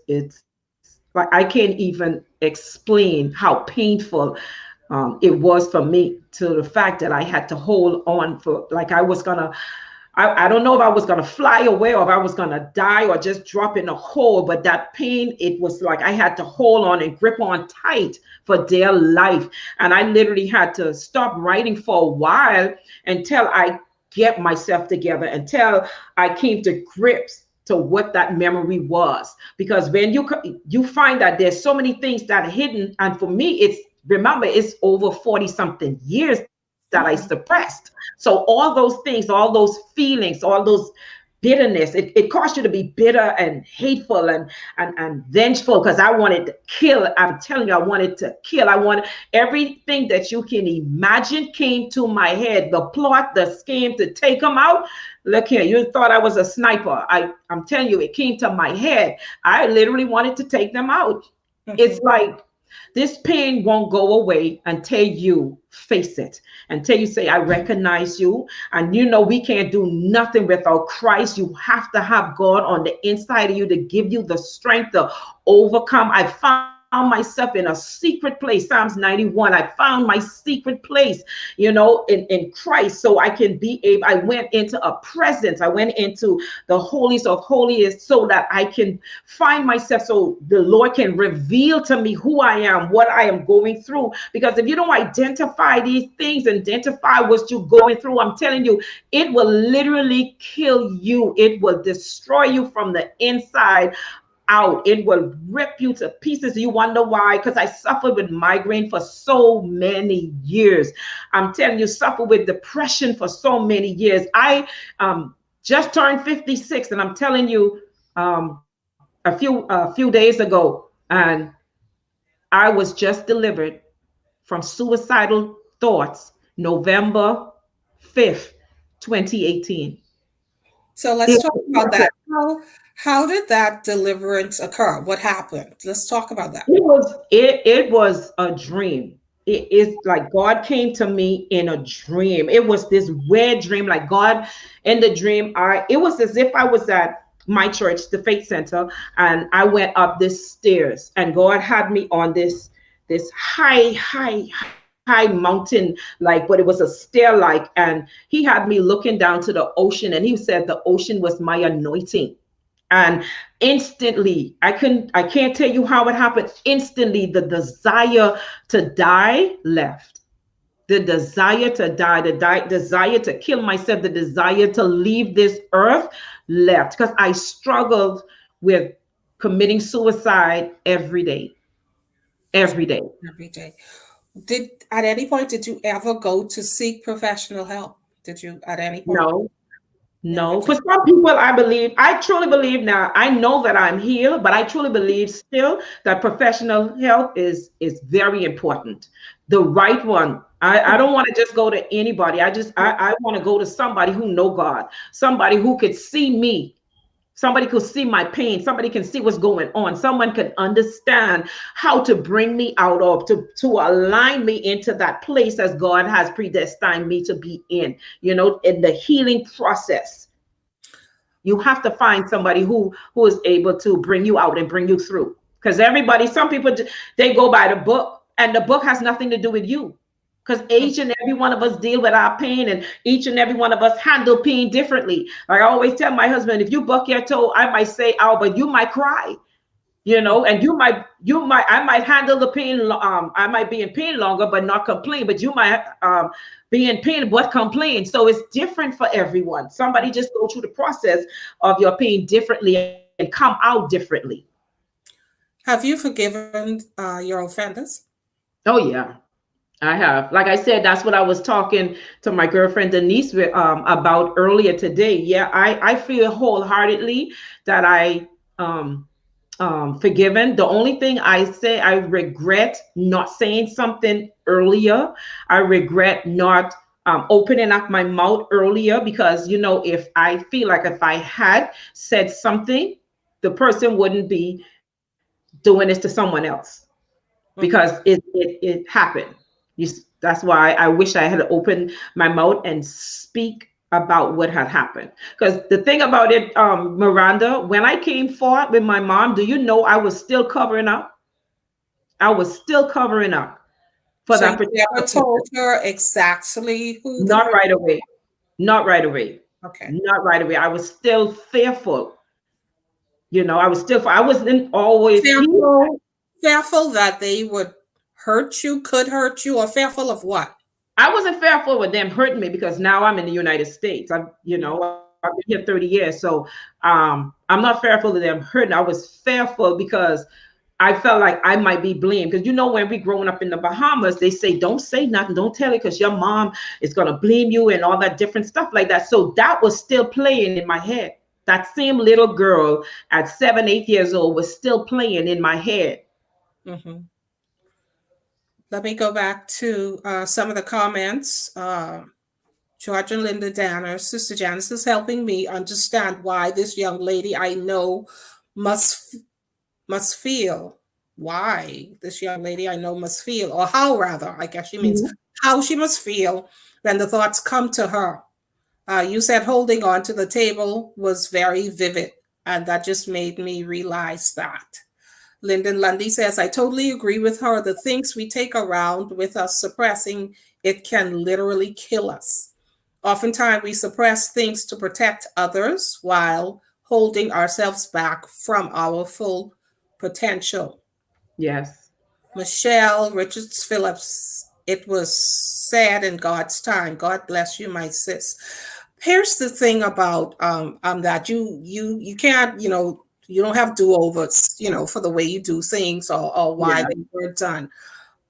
[SPEAKER 2] like I can't even explain how painful it was for me, to the fact that I had to hold on for, like I was gonna, I don't know if I was gonna fly away or if I was gonna die or just drop in a hole, but that pain, it was like I had to hold on and grip on tight for dear life. And I literally had to stop writing for a while until I get myself together, until I came to grips to what that memory was. Because when you find that there's so many things that are hidden, and for me, it's over 40 something years that I suppressed. So all those things, all those feelings, all those bitterness, it caused you to be bitter and hateful and vengeful, because I wanted to kill. I'm telling you, I wanted to kill. I wanted everything that you can imagine came to my head. The plot, the scheme to take them out. Look here, you thought I was a sniper. I'm telling you, it came to my head. I literally wanted to take them out. It's
[SPEAKER 1] Mhm.
[SPEAKER 2] like this pain won't go away until you face it, until you say, I recognize you. And you know, we can't do nothing without Christ. You have to have God on the inside of you to give you the strength to overcome. I found myself in a secret place. Psalms 91. I found my secret place, in Christ, so I can be able. I went into a presence. I went into the holiest of holiest so that I can find myself, so the Lord can reveal to me who I am, what I am going through. Because if you don't identify these things, identify what you're going through, I'm telling you, it will literally kill you. It will destroy you from the inside out. It will rip you to pieces. You wonder why? Because I suffered with migraine for so many years. I'm telling you, suffered with depression for so many years. I just turned 56, and I'm telling you, a few days ago, and I was just delivered from suicidal thoughts, November 5th, 2018.
[SPEAKER 1] So let's
[SPEAKER 2] It,
[SPEAKER 1] talk about that. How did that deliverance occur? What happened? Let's talk about that.
[SPEAKER 2] it was a dream. It is like God came to me in a dream. It was this weird dream, like God in the dream. It was as if I was at my church, the Faith Center, and I went up this stairs, and God had me on this high mountain, like, but it was a stair like, and He had me looking down to the ocean, and He said the ocean was my anointing. And instantly, I can't tell you how it happened. Instantly, the desire to die left. The desire to die, desire to kill myself, the desire to leave this earth left, because I struggled with committing suicide every day. Every day.
[SPEAKER 1] Every day. Did at any point did you ever go to seek professional help? Did you at any point?
[SPEAKER 2] No,
[SPEAKER 1] Never
[SPEAKER 2] no. For
[SPEAKER 1] did.
[SPEAKER 2] some people, I truly believe now. I know that I'm healed, but I truly believe still that professional help is very important. The right one. I don't want to just go to anybody. I want to go to somebody who know God, somebody who could see me. Somebody could see my pain. Somebody can see what's going on. Someone can understand how to bring me out of, to align me into that place as God has predestined me to be in the healing process. You have to find somebody who is able to bring you out and bring you through. Because some people, they go by the book, and the book has nothing to do with you. Because each and every one of us deal with our pain, and each and every one of us handle pain differently. Like I always tell my husband, if you buck your toe, I might say, "Ow," but you might cry. And I might handle the pain. I might be in pain longer, but not complain. But you might be in pain, but complain. So it's different for everyone. Somebody just go through the process of your pain differently and come out differently.
[SPEAKER 1] Have you forgiven your offenders?
[SPEAKER 2] Oh yeah, I have. Like I said, that's what I was talking to my girlfriend Denise about earlier today. Yeah, I feel wholeheartedly that um, forgiven. The only thing I say, I regret not saying something earlier. I regret not opening up my mouth earlier, because if I feel like if I had said something, the person wouldn't be doing this to someone else, because
[SPEAKER 1] Mhm.
[SPEAKER 2] it happened. That's why I wish I had opened my mouth and speak about what had happened. Because the thing about it, Miranda, when I came forward with my mom, do you know I was still covering up? I was still covering up for
[SPEAKER 1] So
[SPEAKER 2] that
[SPEAKER 1] you
[SPEAKER 2] particular
[SPEAKER 1] never
[SPEAKER 2] person.
[SPEAKER 1] told her exactly who the
[SPEAKER 2] Not
[SPEAKER 1] person?
[SPEAKER 2] right away. Not right away.
[SPEAKER 1] Okay.
[SPEAKER 2] Not right away. I was still fearful. I was still. I wasn't always here.
[SPEAKER 1] Fearful, fearful that they would hurt you, could hurt you, or fearful of what?
[SPEAKER 2] I wasn't fearful with them hurting me, because now I'm in the United States.
[SPEAKER 1] Mhm.
[SPEAKER 2] I've been here 30 years. So I'm not fearful of them hurting. I was fearful because I felt like I might be blamed. Because when we growing up in the Bahamas, they say, don't say nothing, don't tell it, because your mom is gonna blame you and all that different stuff like that. So that was still playing in my head. That same little girl at 7, 8 years old was still playing in my head.
[SPEAKER 1] Mhm. Let me go back to some of the comments. George and Linda Danner, Sister Janice is helping me understand why this young lady I know must must feel. why this young lady I know must feel, or how rather, I guess she means
[SPEAKER 2] Mhm.
[SPEAKER 1] how she must feel when the thoughts come to her. You said holding on to the table was very vivid, and that just made me realize that. Lyndon Lundy says, I totally agree with her. The things we take around with us suppressing it can literally kill us. Oftentimes, we suppress things to protect others while holding ourselves back from our full potential.
[SPEAKER 2] Yes.
[SPEAKER 1] Michelle Richards Phillips, it was said in God's time. God bless you, my sis. Here's the thing about that you can't, you don't have do-overs, for the way you do things, or why
[SPEAKER 2] Yeah.
[SPEAKER 1] they were done.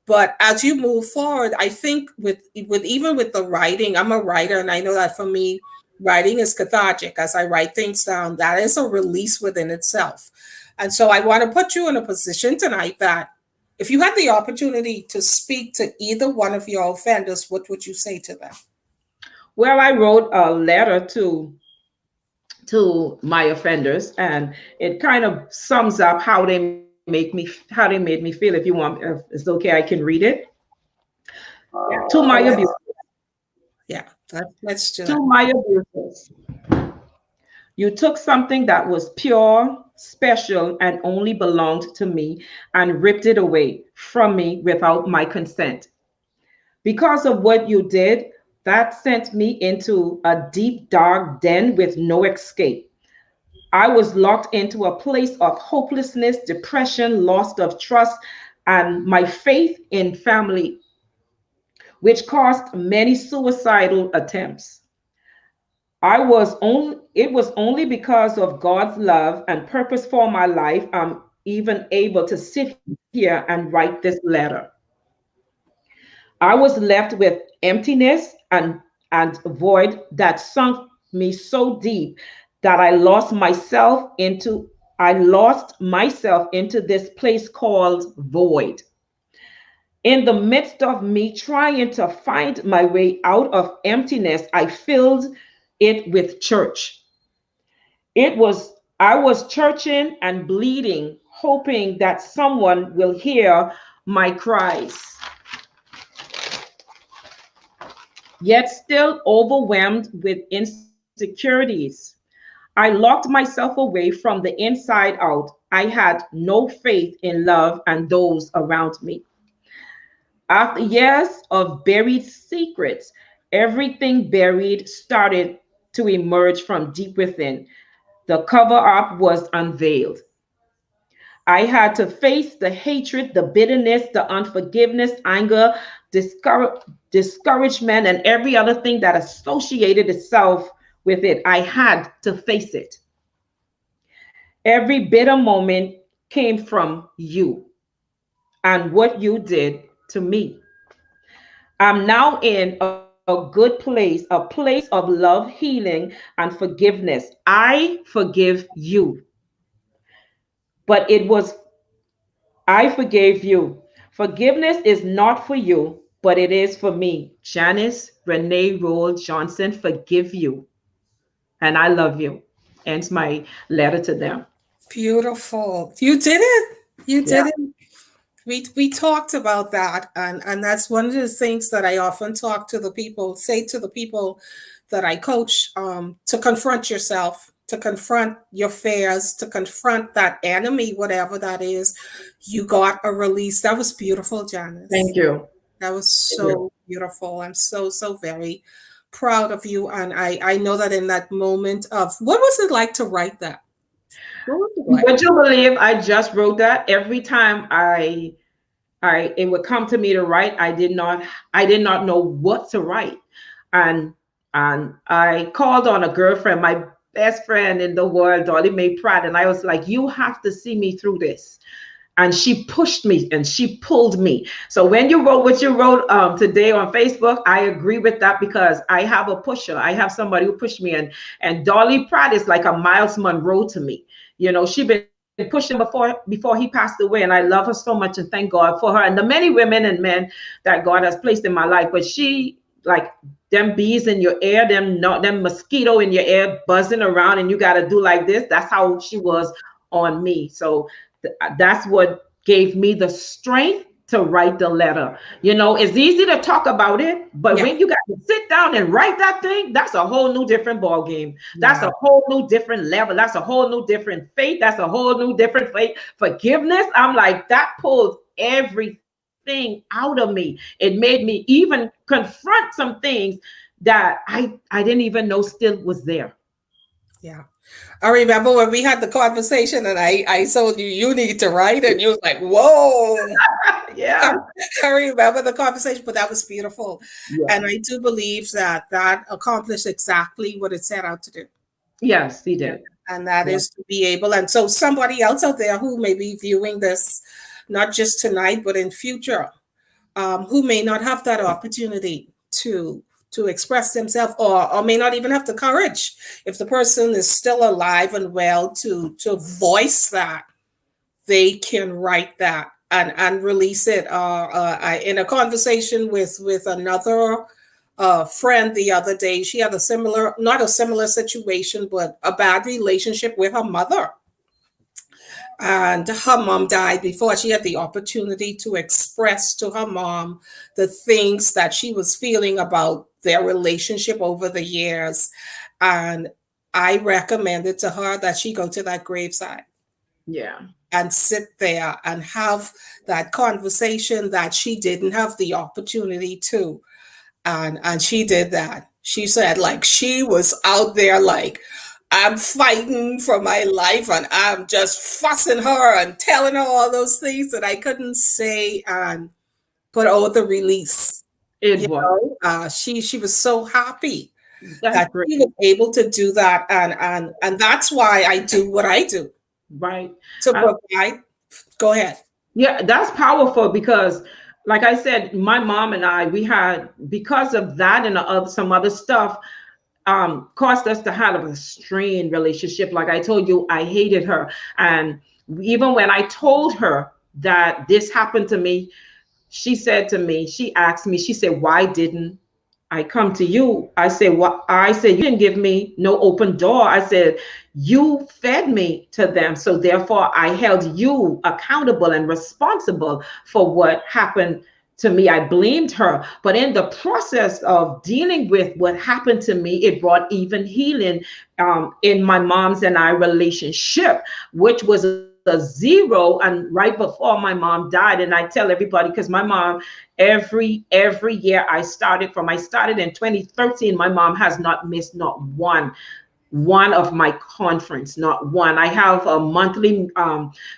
[SPEAKER 1] But as you move forward, I think with even with the writing, I'm a writer, and I know that for me, writing is cathartic. As I write things down, that is a release within itself. And so I want to put you in a position tonight that if you had the opportunity to speak to either one of your offenders, what would you say to them?
[SPEAKER 2] Well, I wrote a letter to my offenders, and it kind of sums up how they made me feel. If you want, if it's okay, I can read it. To my
[SPEAKER 1] Oh,
[SPEAKER 2] abuse,
[SPEAKER 1] yeah, let's do
[SPEAKER 2] to
[SPEAKER 1] that.
[SPEAKER 2] my abusers, you took something that was pure, special, and only belonged to me and ripped it away from me without my consent. Because of what you did, that sent me into a deep, dark den with no escape. I was locked into a place of hopelessness, depression, loss of trust, and my faith in family, which caused many suicidal attempts. It was only because of God's love and purpose for my life I'm even able to sit here and write this letter. I was left with emptiness and void that sunk me so deep that I lost myself into this place called void. In the midst of me trying to find my way out of emptiness, I filled it with church. I was churching and bleeding, hoping that someone will hear my cries, yet still overwhelmed with insecurities. I locked myself away from the inside out. I had no faith in love and those around me. After years of buried secrets, everything buried started to emerge from deep within. The cover up was unveiled. I had to face the hatred, the bitterness, the unforgiveness, anger, discouragement, and every other thing that associated itself with it. I had to face it. Every bitter moment came from you and what you did to me. I'm now in a good place, a place of love, healing, and forgiveness. I forgive you, but I forgave you. Forgiveness is not for you, but it is for me. Janice Renee Roll Johnson, forgive you, and I love you. Ends my letter to them.
[SPEAKER 1] Beautiful. You did it. You
[SPEAKER 2] Yeah.
[SPEAKER 1] did it. We talked about that, and that's one of the things that I often say to the people that I coach, to confront yourself, to confront your fears, to confront that enemy, whatever that is. You got a release. That was beautiful, Janice.
[SPEAKER 2] Thank you.
[SPEAKER 1] That was
[SPEAKER 2] Thank you.
[SPEAKER 1] so beautiful. I'm so very proud of you, and I know that in that moment of what was it like to write that? What was it like?
[SPEAKER 2] Would you believe I just wrote that? Every time it would come to me to write, I did not know what to write. And and I called on a girlfriend, my best friend in the world, Dolly Mae Pratt, and I was like, you have to see me through this. And she pushed me and she pulled me. So when you wrote what you wrote today on Facebook, I agree with that because I have a pusher. I have somebody who pushed me, and Dolly Pratt is like a Miles Monroe to me. You know, she's been pushing before he passed away, and I love her so much and thank God for her and the many women and men that God has placed in my life. But she, like, them bees in your ear, them mosquito in your ear buzzing around, and you got to do like this. That's how she was on me. So that's what gave me the strength to write the letter. You know, it's easy to talk about it, but
[SPEAKER 1] Yeah.
[SPEAKER 2] when you got to sit down and write that thing, that's a whole new different ball game. That's
[SPEAKER 1] Yeah.
[SPEAKER 2] a whole new different level. That's a whole new different faith. That's a whole new different faith. Forgiveness. I'm like, that pulls everything out of me. It made me even confront some things that I didn't even know still was there.
[SPEAKER 1] Yeah. I remember when we had the conversation and I told you you need to write and you was like, whoa. I,
[SPEAKER 2] Yeah.
[SPEAKER 1] I remember the conversation, but that was beautiful.
[SPEAKER 2] Yeah.
[SPEAKER 1] And I do believe that that accomplished exactly what it set out to do.
[SPEAKER 2] Yes, he
[SPEAKER 1] Yeah.
[SPEAKER 2] did.
[SPEAKER 1] And that
[SPEAKER 2] Yeah.
[SPEAKER 1] is to be able, and so somebody else out there who may be viewing this, not just tonight, but in future, who may not have that opportunity to express themselves, or may not even have the courage, if the person is still alive and well, to voice that, they can write that and release it. In a conversation with another friend the other day, she had a similar, not a similar situation, but a bad relationship with her mother. And her mom died before she had the opportunity to express to her mom the things that she was feeling about their relationship over the years. And I recommended to her that she go to that graveside
[SPEAKER 2] Yeah.
[SPEAKER 1] and sit there and have that conversation that she didn't have the opportunity to. And she did that. She said, like, she was out there like, I'm fighting for my life and I'm just fussing her and telling her all those things that I couldn't say. And but oh, the release,
[SPEAKER 2] It
[SPEAKER 1] you
[SPEAKER 2] was.
[SPEAKER 1] know, she was so happy
[SPEAKER 2] That's
[SPEAKER 1] that
[SPEAKER 2] great.
[SPEAKER 1] she was able to do that. And that's why I do what I do,
[SPEAKER 2] Right.
[SPEAKER 1] to
[SPEAKER 2] Uh,
[SPEAKER 1] provide. Go ahead.
[SPEAKER 2] yeah, that's powerful because, like I said, my mom and I, we had, because of that and some other stuff, caused us to have a strained relationship. Like I told you, I hated her. And even when I told her that this happened to me, she said to me, she asked me, she said, why didn't I come to you? I said, what? I said, you didn't give me no open door. I said, you fed me to them. So therefore, I held you accountable and responsible for what happened to me. I blamed her. But in the process of dealing with what happened to me, it brought even healing in my mom's and I relationship, which was a zero. And right before my mom died, and I tell everybody, because my mom, every year I started in 2013, my mom has not missed not one of my conference, not one. I have a monthly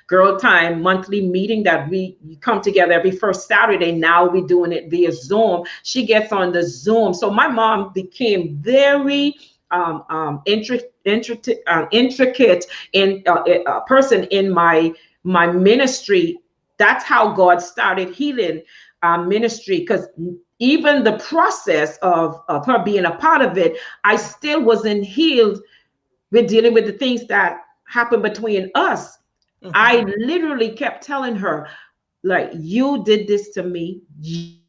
[SPEAKER 2] girl time monthly meeting that we come together every first Saturday. Now we're doing it via Zoom. She gets on the Zoom. So my mom became very intricate in a person in my ministry. That's how God started healing ministry, because even the process of her being a part of it, I still wasn't healed with dealing with the things that happened between us. I
[SPEAKER 1] Mhm.
[SPEAKER 2] literally kept telling her, like, you did this to me.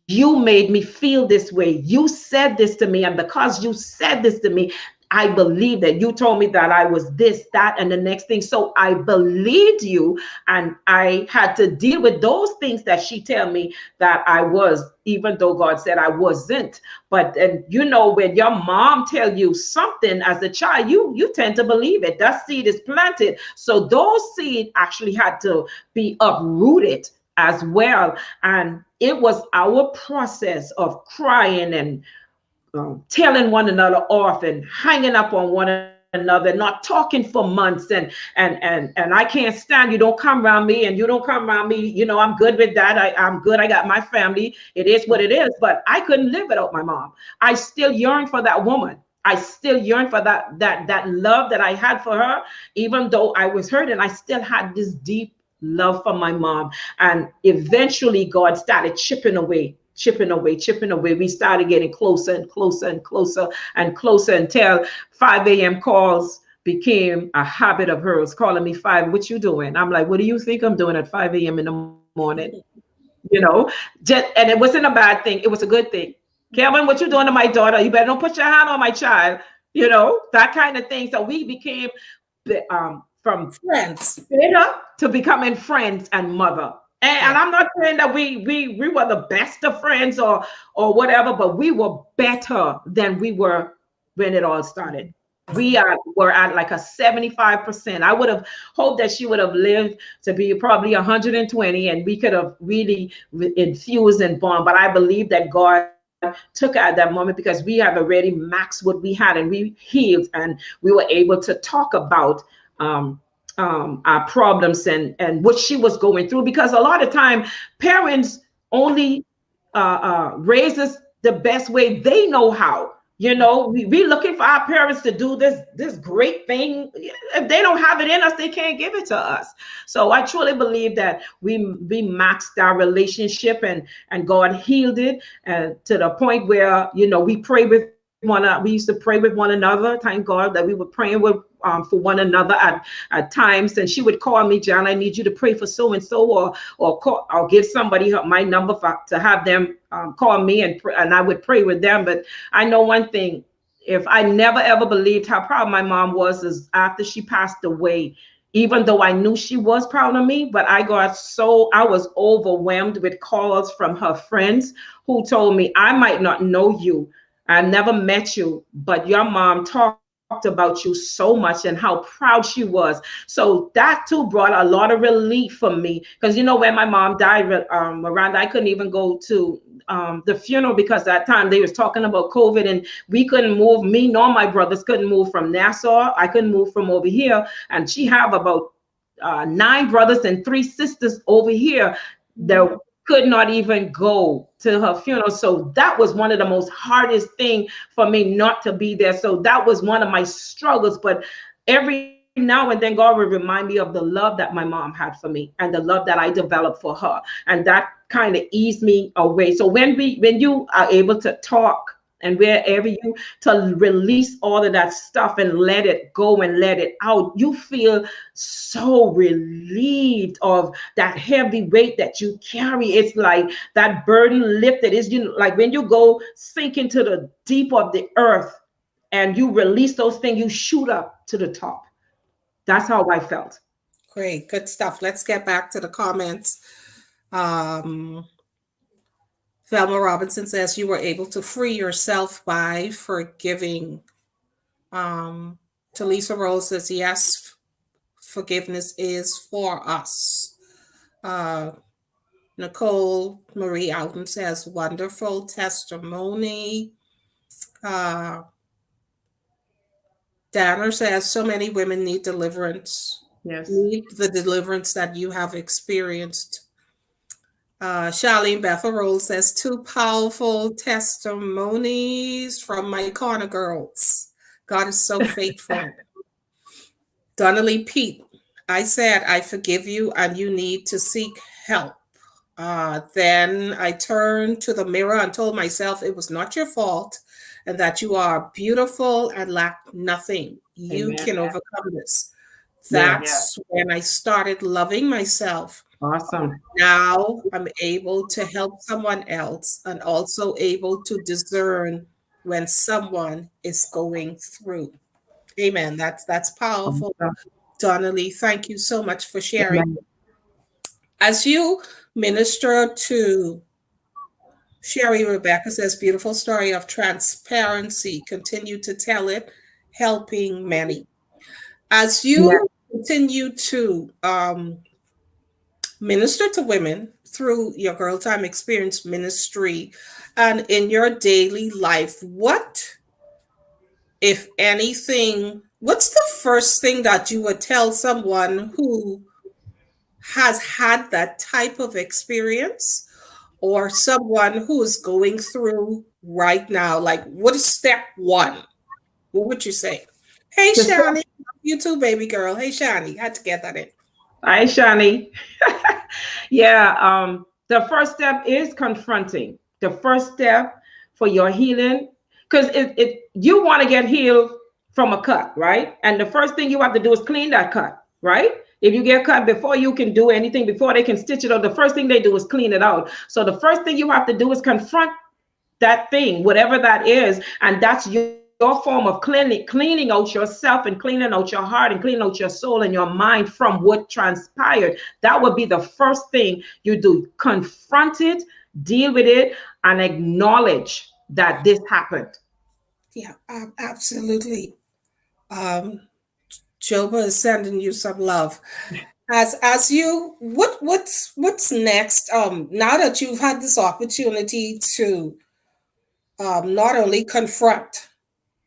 [SPEAKER 2] You made me feel this way. You said this to me. And because you said this to me, I believe that you told me that I was this, that, and the next thing. So I believed you. And I had to deal with those things that she tell me that I was, even though God said I wasn't. But and you know, when your mom tell you something as a child, you tend to believe it. That seed is planted. So those seed actually had to be uprooted as well. And it was our process of crying and telling one another off and hanging up on one another, not talking for months, and I can't stand, you don't come around me and you don't come around me. You know, I'm good with that. I'm good. I got my family. It is what it is. But I couldn't live without my mom. I still yearn for that woman. I still yearn for that love that I had for her, even though I was hurt, and I still had this deep love for my mom. And eventually God started chipping away. We started getting closer and closer and closer and closer until 5 a.m. calls became a habit of hers, calling me five. What you doing? I'm like, what do you think I'm doing at 5 a.m. in the morning? You know, and it wasn't a bad thing. It was a good thing. Kelvin, what you doing to my daughter? You better don't put your hand on my child. You know, that kind of thing. So we became from
[SPEAKER 1] Friends.
[SPEAKER 2] bitter to becoming friends and mother. And
[SPEAKER 1] Yeah.
[SPEAKER 2] I'm not saying that we were the best of friends or whatever, but we were better than we were when it all started. We were at like a 75%. I would have hoped that she would have lived to be probably 120, and we could have really infused and bond. But I believe that God took at that moment because we have already maxed what we had, and we healed, and we were able to talk about um, our problems and what she was going through. Because a lot of time, parents only raise us the best way they know how. We looking for our parents to do this great thing. If they don't have it in us, they can't give it to us. So I truly believe that we maxed our relationship, and God healed it, and to the point where we pray with we used to pray with one another. Thank God that we were praying for one another at times. And she would call me, John, I need you to pray for so and so, or call, I'll give somebody my number to have them call me, and I would pray with them. But I know one thing: if I never ever believed how proud my mom was, is after she passed away. Even though I knew she was proud of me, but I was overwhelmed with calls from her friends who told me, I might not know you, I never met you, but your mom talked about you so much and how proud she was. So that too brought a lot of relief for me. Because when my mom died, Miranda, I couldn't even go to the funeral, because that time they was talking about COVID, and we couldn't move. Me nor my brothers couldn't move from Nassau. I couldn't move from over here. And she have about 9 brothers and 3 sisters over here that could not even go to her funeral. So that was one of the most hardest thing for me, not to be there. So that was one of my struggles. But every now and then God will remind me of the love that my mom had for me, and the love that I developed for her. And that kind of eased me away. So when you are able to talk, and wherever you to release all of that stuff and let it go and let it out, you feel so relieved of that heavy weight that you carry. It's like that burden lifted. Is like when you go sink into the deep of the earth and you release those things, you shoot up to the top. That's how I felt.
[SPEAKER 1] Great. Good stuff. Let's get back to the comments. Um, Velma Robinson says you were able to free yourself by forgiving. Um, Talisa Rose says, yes, forgiveness is for us. Uh, Nicole Marie Alton says, wonderful testimony. Uh, Danner says, so many women need deliverance,
[SPEAKER 2] Yes.
[SPEAKER 1] need the deliverance that you have experienced. Charlene Bethel says, two powerful testimonies from my corner girls. God is so faithful. Donnelly Pete, I said, I forgive you and you need to seek help. Then I turned to the mirror and told myself it was not your fault and that you are beautiful and lack nothing. You
[SPEAKER 2] Amen.
[SPEAKER 1] can overcome this.
[SPEAKER 2] Yeah.
[SPEAKER 1] That's when I started loving myself.
[SPEAKER 2] Awesome.
[SPEAKER 1] Now I'm able to help someone else and also able to discern when someone is going through. Amen. That's powerful.
[SPEAKER 2] Awesome.
[SPEAKER 1] Donnelly, thank you so much for sharing.
[SPEAKER 2] Amen.
[SPEAKER 1] As you minister to Sherry, Rebecca says, beautiful story of transparency. Continue to tell it, helping many. As
[SPEAKER 2] Yeah.
[SPEAKER 1] you continue to minister to women through your Girl Time Experience ministry and in your daily life, what, if anything, what's the first thing that you would tell someone who has had that type of experience or someone who is going through right now? Like, what is step one? What would you say? Hey,
[SPEAKER 2] The
[SPEAKER 1] Shani. You too, baby girl. Hey, Shani. Had to get that in.
[SPEAKER 2] Hi, Shani. Yeah, the first step is confronting. The first step for your healing, because you want to get healed from a cut, right? And the first thing you have to do is clean that cut, right? If you get cut before you can do anything, before they can stitch it up, the first thing they do is clean it out. So the first thing you have to do is confront that thing, whatever that is, and that's your your form of cleaning out yourself and cleaning out your heart and cleaning out your soul and your mind from what transpired. That would be the first thing you do. Confront it, deal with it, and acknowledge that this happened.
[SPEAKER 1] Yeah, absolutely. Um, Joba is sending you some love. As you, what's next? Now that you've had this opportunity to not only confront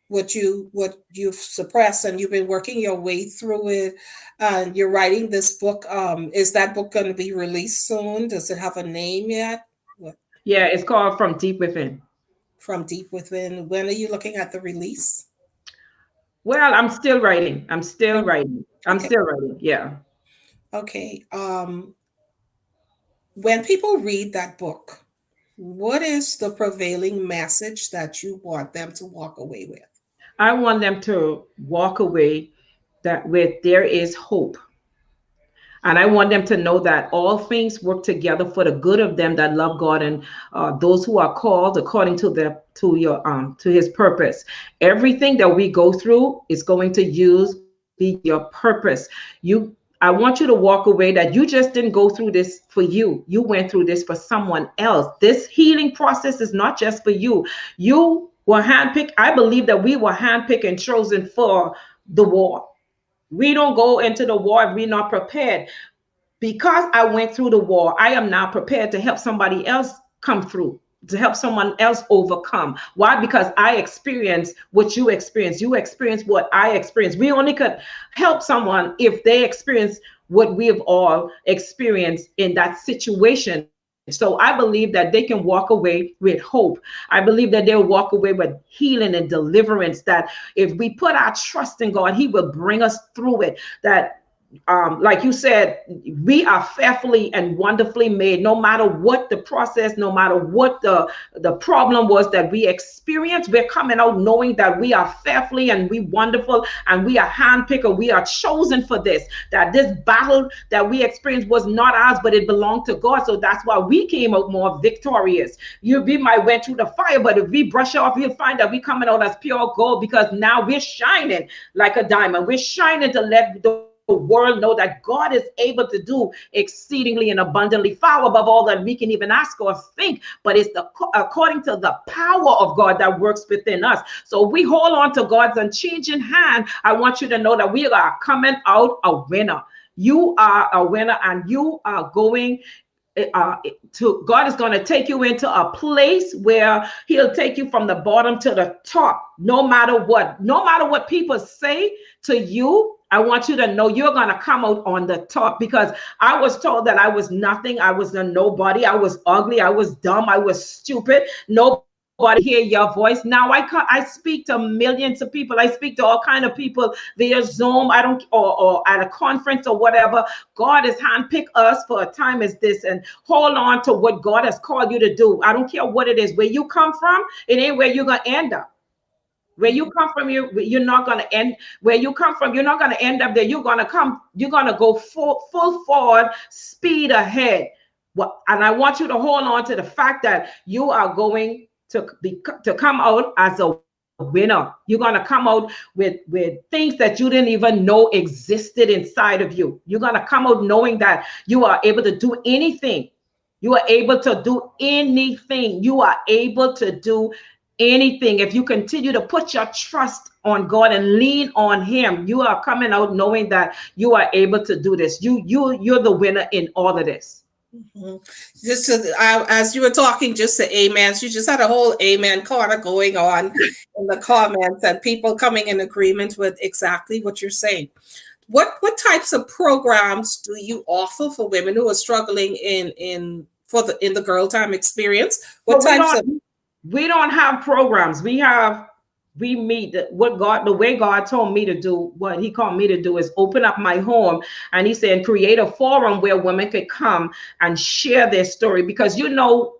[SPEAKER 1] what you've suppressed, and you've been working your way through it, and you're writing this book. Is that book going to be released soon? Does it have a name yet? What,
[SPEAKER 2] Yeah, it's called From Deep Within.
[SPEAKER 1] from Deep Within. When are you looking at the release?
[SPEAKER 2] Well, I'm still writing. I'm still
[SPEAKER 1] Mm,
[SPEAKER 2] writing. I'm
[SPEAKER 1] okay.
[SPEAKER 2] still writing. Yeah.
[SPEAKER 1] Okay. When people read that book, what is the prevailing message that you want them to walk away with?
[SPEAKER 2] I want them to walk away that with there is hope. And I want them to know that all things work together for the good of them that love God and those who are called according to to His purpose. Everything that we go through is going to use be your purpose. You, I want you to walk away that you just didn't go through this for you. You went through this for someone else. This healing process is not just for you. You were handpicked. I believe that we were handpicked and chosen for the war. We don't go into the war if we're not prepared. Because I went through the war, I am now prepared to help somebody else come through, to help someone else overcome. Why? Because I experienced what you experienced. You experienced what I experienced. We only could help someone if they experience what we have all experienced in that situation. So I believe that they can walk away with hope. I believe that they'll walk away with healing and deliverance, that if we put our trust in God, He will bring us through it. That like you said, we are fearfully and wonderfully made. No matter what the process, no matter what the problem was that we experienced, we're coming out knowing that we are fearfully and we wonderful and we are handpicked, or we are chosen for this. That this battle that we experienced was not ours, but it belonged to God. So that's why we came out more victorious. We might went through the fire, but if we brush it off, you'll find that we coming out as pure gold, because now we're shining like a diamond. We're shining to let the world know that God is able to do exceedingly and abundantly far above all that we can even ask or think. But it's according to the power of God that works within us. So we hold on to God's unchanging hand. I want you to know that we are coming out a winner. You are a winner, and you are going uh, to God is going to take you into a place where He'll take you from the bottom to the top. No matter what people say to you, I want you to know you're going to come out on the top, because I was told that I was nothing. I was a nobody. I was ugly. I was dumb. I was stupid. Nobody hear your voice. Now I speak to millions of people. I speak to all kind of people via Zoom. I don't, or at a conference or whatever. God has handpicked us for a time as this, and hold on to what God has called you to do. I don't care what it is. Where you come from, it ain't where you're going to end up. Where you come from, you're not going to end. Where you come from, you're not going to end up there. You're going to go full forward, speed ahead. And I want you to hold on to the fact that you are going to come out as a winner. You're going to come out with things that you didn't even know existed inside of you. You're going to come out knowing that you are able to do anything. You are able to do anything. You are able to do anything. If you continue to put your trust on God and lean on Him, you are coming out knowing that you are able to do this. You're the winner in all of this.
[SPEAKER 1] Mhm. Just to, as you were talking, just the amens. You just had a whole amen corner going on in the comments, and people coming in agreement with exactly what you're saying. What types of programs do you offer for women who are struggling in the girl time experience? What
[SPEAKER 2] But
[SPEAKER 1] types of
[SPEAKER 2] we don't have programs. We meet the way God told me to do, what He called me to do is open up my home. And He said, create a forum where women could come and share their story. Because,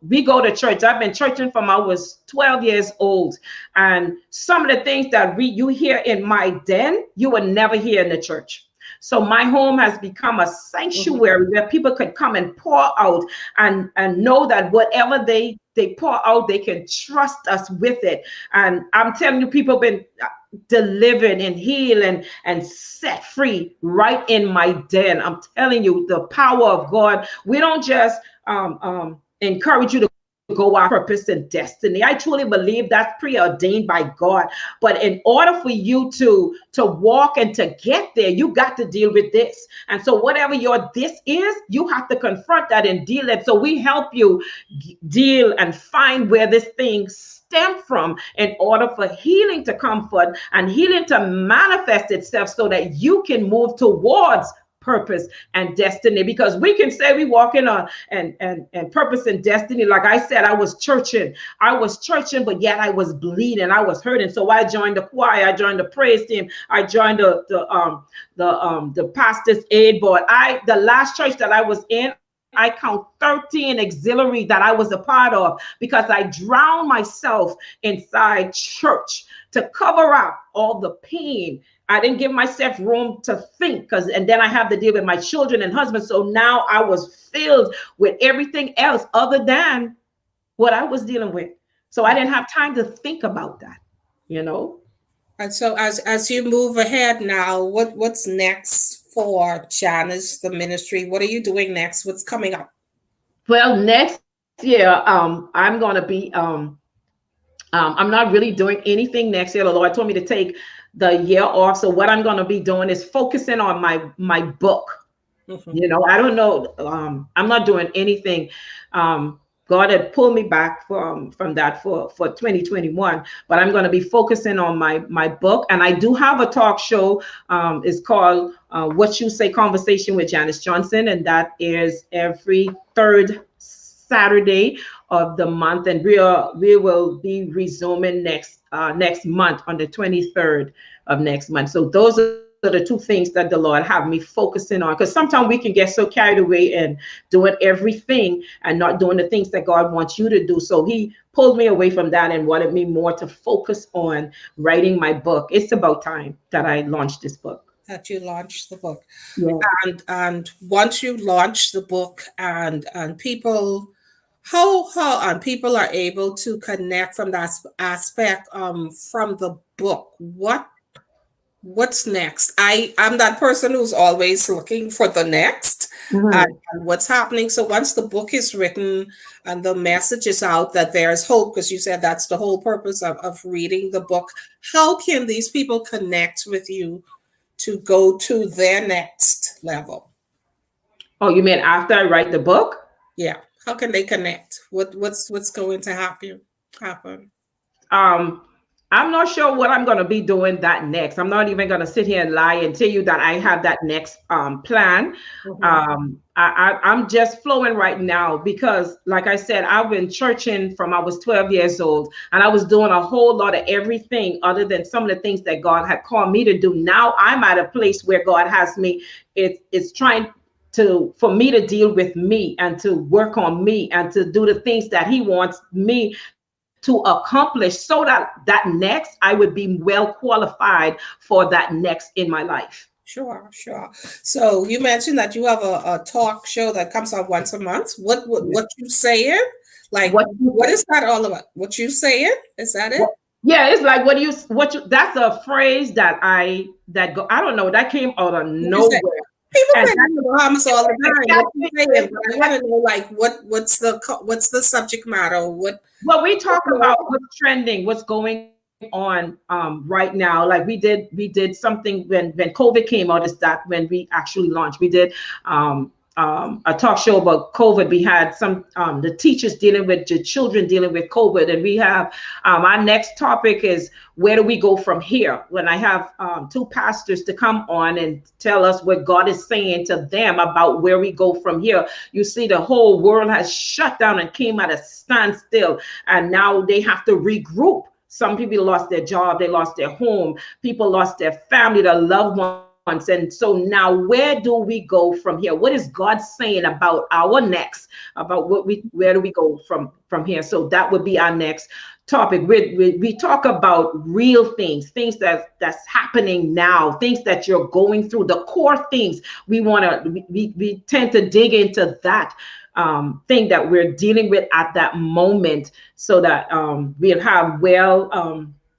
[SPEAKER 2] we go to church. I've been churching from I was 12 years old. And some of the things that you hear in my den, you would never hear in the church. So my home has become a
[SPEAKER 1] Mhm.
[SPEAKER 2] sanctuary where people could come and pour out, and know that whatever they pour out, they can trust us with it. And I'm telling you, people have been delivered and healed and set free right in my den. I'm telling you, the power of God. We don't just encourage you to go our purpose and destiny. I truly believe that's preordained by God. But in order for you to walk and to get there, you got to deal with this. And so whatever your this is, you have to confront that and deal it. So we help you deal and find where this thing stem from in order for healing to come forth and healing to manifest itself so that you can move towards purpose and destiny. Because we can say we walk in on and purpose and destiny. Like I said, I was churching, but yet I was bleeding, I was hurting. So I joined the choir, I joined the praise team, I joined the pastor's aid board. The last church that I was in, I count 13 auxiliary that I was a part of, because I drowned myself inside church to cover up all the pain. I didn't give myself room to think, and then I have to deal with my children and husband. So now I was filled with everything else other than what I was dealing with. So I didn't have time to think about that, you know.
[SPEAKER 1] And so as you move ahead now, what's next for Janice, the ministry? What are you doing next? What's coming up?
[SPEAKER 2] Well, next year, I'm gonna be I'm not really doing anything next year. The Lord told me to take the year off. So what I'm gonna be doing is focusing on my book.
[SPEAKER 1] Mhm.
[SPEAKER 2] I don't know. I'm not doing anything. God had pulled me back from that for 2021, but I'm going to be focusing on my book. And I do have a talk show. It's called What You Say Conversation with Janice Johnson, and that is every third Saturday of the month. And we will be resuming next month on the 23rd of next month. So those are the two things that the Lord have me focusing on. Because sometimes we can get so carried away and doing everything and not doing the things that God wants you to do. So he pulled me away from that and wanted me more to focus on writing my book. It's about time that I launched this book.
[SPEAKER 1] That you launched the book.
[SPEAKER 2] Yeah.
[SPEAKER 1] And once you launch the book and people how and people are able to connect from that aspect from the book, what's next? I'm that person who's always looking for the next
[SPEAKER 2] Mhm.
[SPEAKER 1] and what's happening. So once the book is written and the message is out that there's hope, because you said that's the whole purpose of reading the book, how can these people connect with you to go to their next level?
[SPEAKER 2] Oh, you mean after I write the book?
[SPEAKER 1] Yeah. How can they connect? What's going to happen?
[SPEAKER 2] um I'm not sure what I'm going to be doing that next. I'm not even going to sit here and lie and tell you that I have that next plan.
[SPEAKER 1] Mhm.
[SPEAKER 2] I'm just flowing right now because, like I said, I've been churching from I was 12 years old, and I was doing a whole lot of everything other than some of the things that God had called me to do. Now I'm at a place where God has me. It's trying for me to deal with me and to work on me and to do the things that He wants me to accomplish, so that next I would be well qualified for that next in my life.
[SPEAKER 1] Sure, sure. So you mentioned that you have a talk show that comes out once a month. What you saying? Like,
[SPEAKER 2] What you
[SPEAKER 1] what
[SPEAKER 2] say?
[SPEAKER 1] is that all about? What you saying? Is that it?
[SPEAKER 2] What, yeah, it's like what you that's a phrase that I don't know, that came out of
[SPEAKER 1] What you say?
[SPEAKER 2] nowhere.
[SPEAKER 1] People
[SPEAKER 2] And
[SPEAKER 1] say that in the Bahamas all the time. What you saying? But I want
[SPEAKER 2] that's
[SPEAKER 1] to know, like, what's the subject matter?
[SPEAKER 2] Well, we talk
[SPEAKER 1] What
[SPEAKER 2] about what's trending, what's going on right now. Like we did something when COVID came out. Is that when we actually launched? We did a talk show about COVID. We had some the teachers dealing with the children dealing with COVID, and we have our next topic is where do we go from here? When I have two pastors to come on and tell us what God is saying to them about where we go from here. You see, the whole world has shut down and came at a standstill, and now they have to regroup. Some people lost their job, they lost their home, people lost their family, their loved ones months. And so now, where do we go from here? What is God saying about our next? About where do we go from here? So that would be our next topic. We talk about real things, things that's happening now, things that you're going through, the core things. We tend to dig into that thing that we're dealing with at that moment, so that we'll have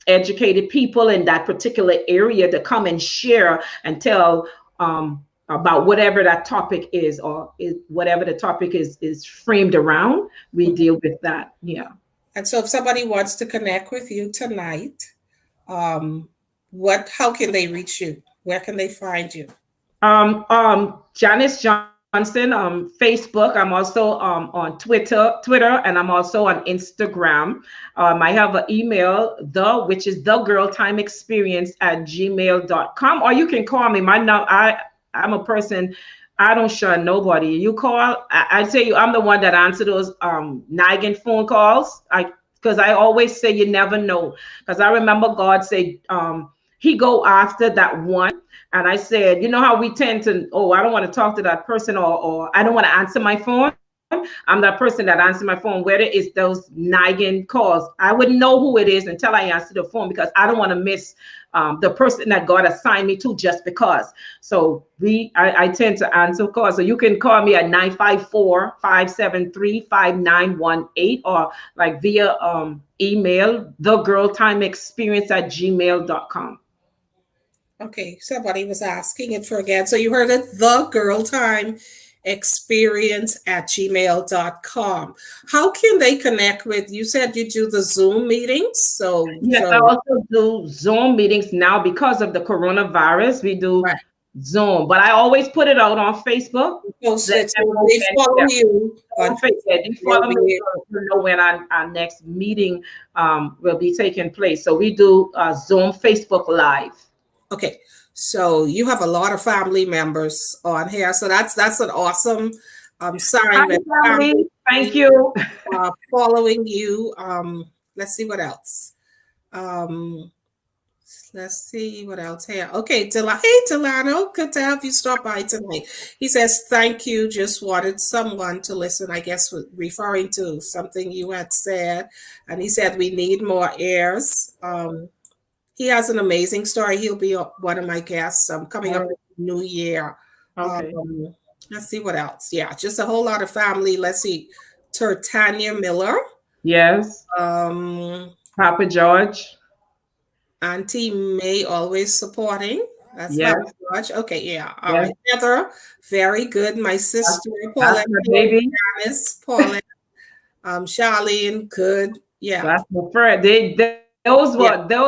[SPEAKER 2] educated people in that particular area to come and share and tell about whatever that topic is, or whatever the topic is framed around. We deal with that. Yeah.
[SPEAKER 1] And so, if somebody wants to connect with you tonight, um, how can they reach you? Where can they find you?
[SPEAKER 2] Janice Johnson, Facebook. I'm also on Twitter, and I'm also on Instagram. I have an email, which is thegirltimeexperience@gmail.com, or you can call me. I'm a person. I don't shun nobody. You call, I tell you, I'm the one that answer those nagging phone calls. Because I always say you never know. Because I remember God said, He go after that one. And I said, you know how we tend to, oh, I don't want to talk to that person, or I don't want to answer my phone. I'm that person that answers my phone, whether it's those nagging calls. I wouldn't know who it is until I answer the phone, because I don't want to miss the person that God assigned me to just because. So I tend to answer calls. So you can call me at 954-573-5918, or like via email, thegirltimeexperience@gmail.com.
[SPEAKER 1] Okay, somebody was asking it for again. So you heard it, the girl time experience@gmail.com. How can they connect with you? Said you do the Zoom meetings.
[SPEAKER 2] Yes, I also do Zoom meetings now because of the coronavirus. We do
[SPEAKER 1] right.
[SPEAKER 2] Zoom, but I always put it out on Facebook.
[SPEAKER 1] Post it, so they follow you on
[SPEAKER 2] Facebook. They follow me to know when our next meeting will be taking place. So we do Zoom Facebook Live.
[SPEAKER 1] Okay, so you have a lot of family members on here, so that's an awesome sign.
[SPEAKER 2] Hi, family. Thank you.
[SPEAKER 1] Following you. Let's see what else. Let's see what else here. Okay, hey Delano, good to have you stop by tonight. He says, thank you. Just wanted someone to listen, I guess, referring to something you had said. And he said, we need more heirs. He has an amazing story. He'll be one of my guests coming up in the new year.
[SPEAKER 2] Okay.
[SPEAKER 1] Let's see what else. Yeah, just a whole lot of family. Let's see. Tertania Miller.
[SPEAKER 2] Yes. Papa George.
[SPEAKER 1] Auntie May always supporting. That's Papa George. Okay, yeah. All right. Heather, very good. My sister, Paulette.
[SPEAKER 2] Baby.
[SPEAKER 1] Janice, Paulette. Charlene, good. Yeah.
[SPEAKER 2] That's my friend. Those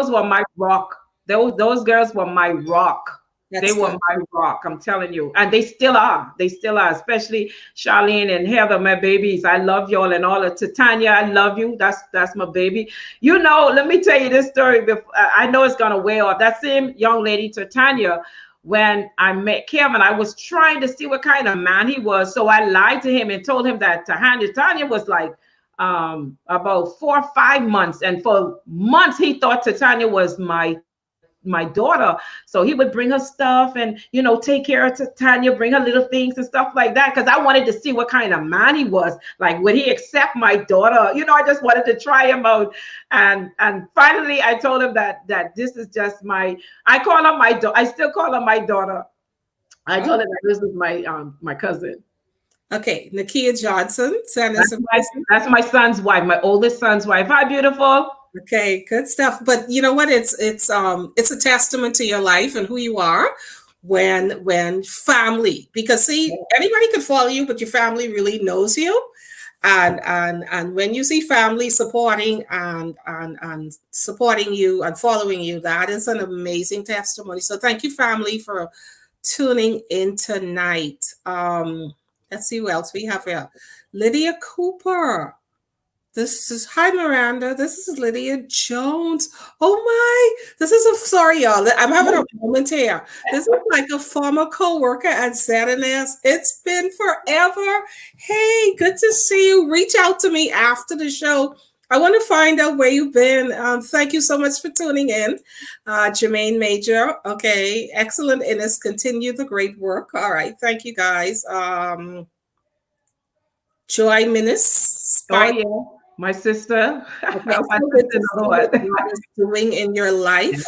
[SPEAKER 2] were my rock. Those girls were my rock. They were my rock. I'm telling you, and they still are. They still are. Especially Charlene and Heather, my babies. I love y'all, and all of Titania. I love you. That's my baby. You know, let me tell you this story. I know it's gonna wear off. That same young lady, Titania. When I met Kevin, I was trying to see what kind of man he was. So I lied to him and told him that Titania was like about 4 or 5 months, and for months he thought Titania was my daughter. So he would bring her stuff and take care of Titania, bring her little things and stuff like that, because I wanted to see what kind of man he was. Like, would he accept my daughter? I just wanted to try him out. And finally I told him that this is just I call her my daughter. I still call her my daughter. I told her that this is my cousin.
[SPEAKER 1] Okay, Nakia Johnson.
[SPEAKER 2] That's my son's wife, my oldest son's wife. Hi, beautiful.
[SPEAKER 1] Okay, good stuff. But you know what? It's a testament to your life and who you are when family. Because see, anybody can follow you, but your family really knows you. And when you see family supporting and supporting you and following you, that is an amazing testimony. So thank you, family, for tuning in tonight. Let's see who else we have here. Lydia Cooper. Hi Miranda. This is Lydia Jones. Oh my, sorry y'all. I'm having a moment here. This is like a former co-worker at ZNS. It's been forever. Hey, good to see you. Reach out to me after the show. I want to find out where you've been. Thank you so much for tuning in. Jermaine Major. Okay. Excellent, Ines. Continue the great work. All right. Thank you, guys. Joy Minis.
[SPEAKER 2] Oh yeah, my sister,
[SPEAKER 1] Okay,
[SPEAKER 2] my
[SPEAKER 1] so good
[SPEAKER 2] sister
[SPEAKER 1] to
[SPEAKER 2] in the
[SPEAKER 1] see what
[SPEAKER 2] Lord.
[SPEAKER 1] God is doing in your life.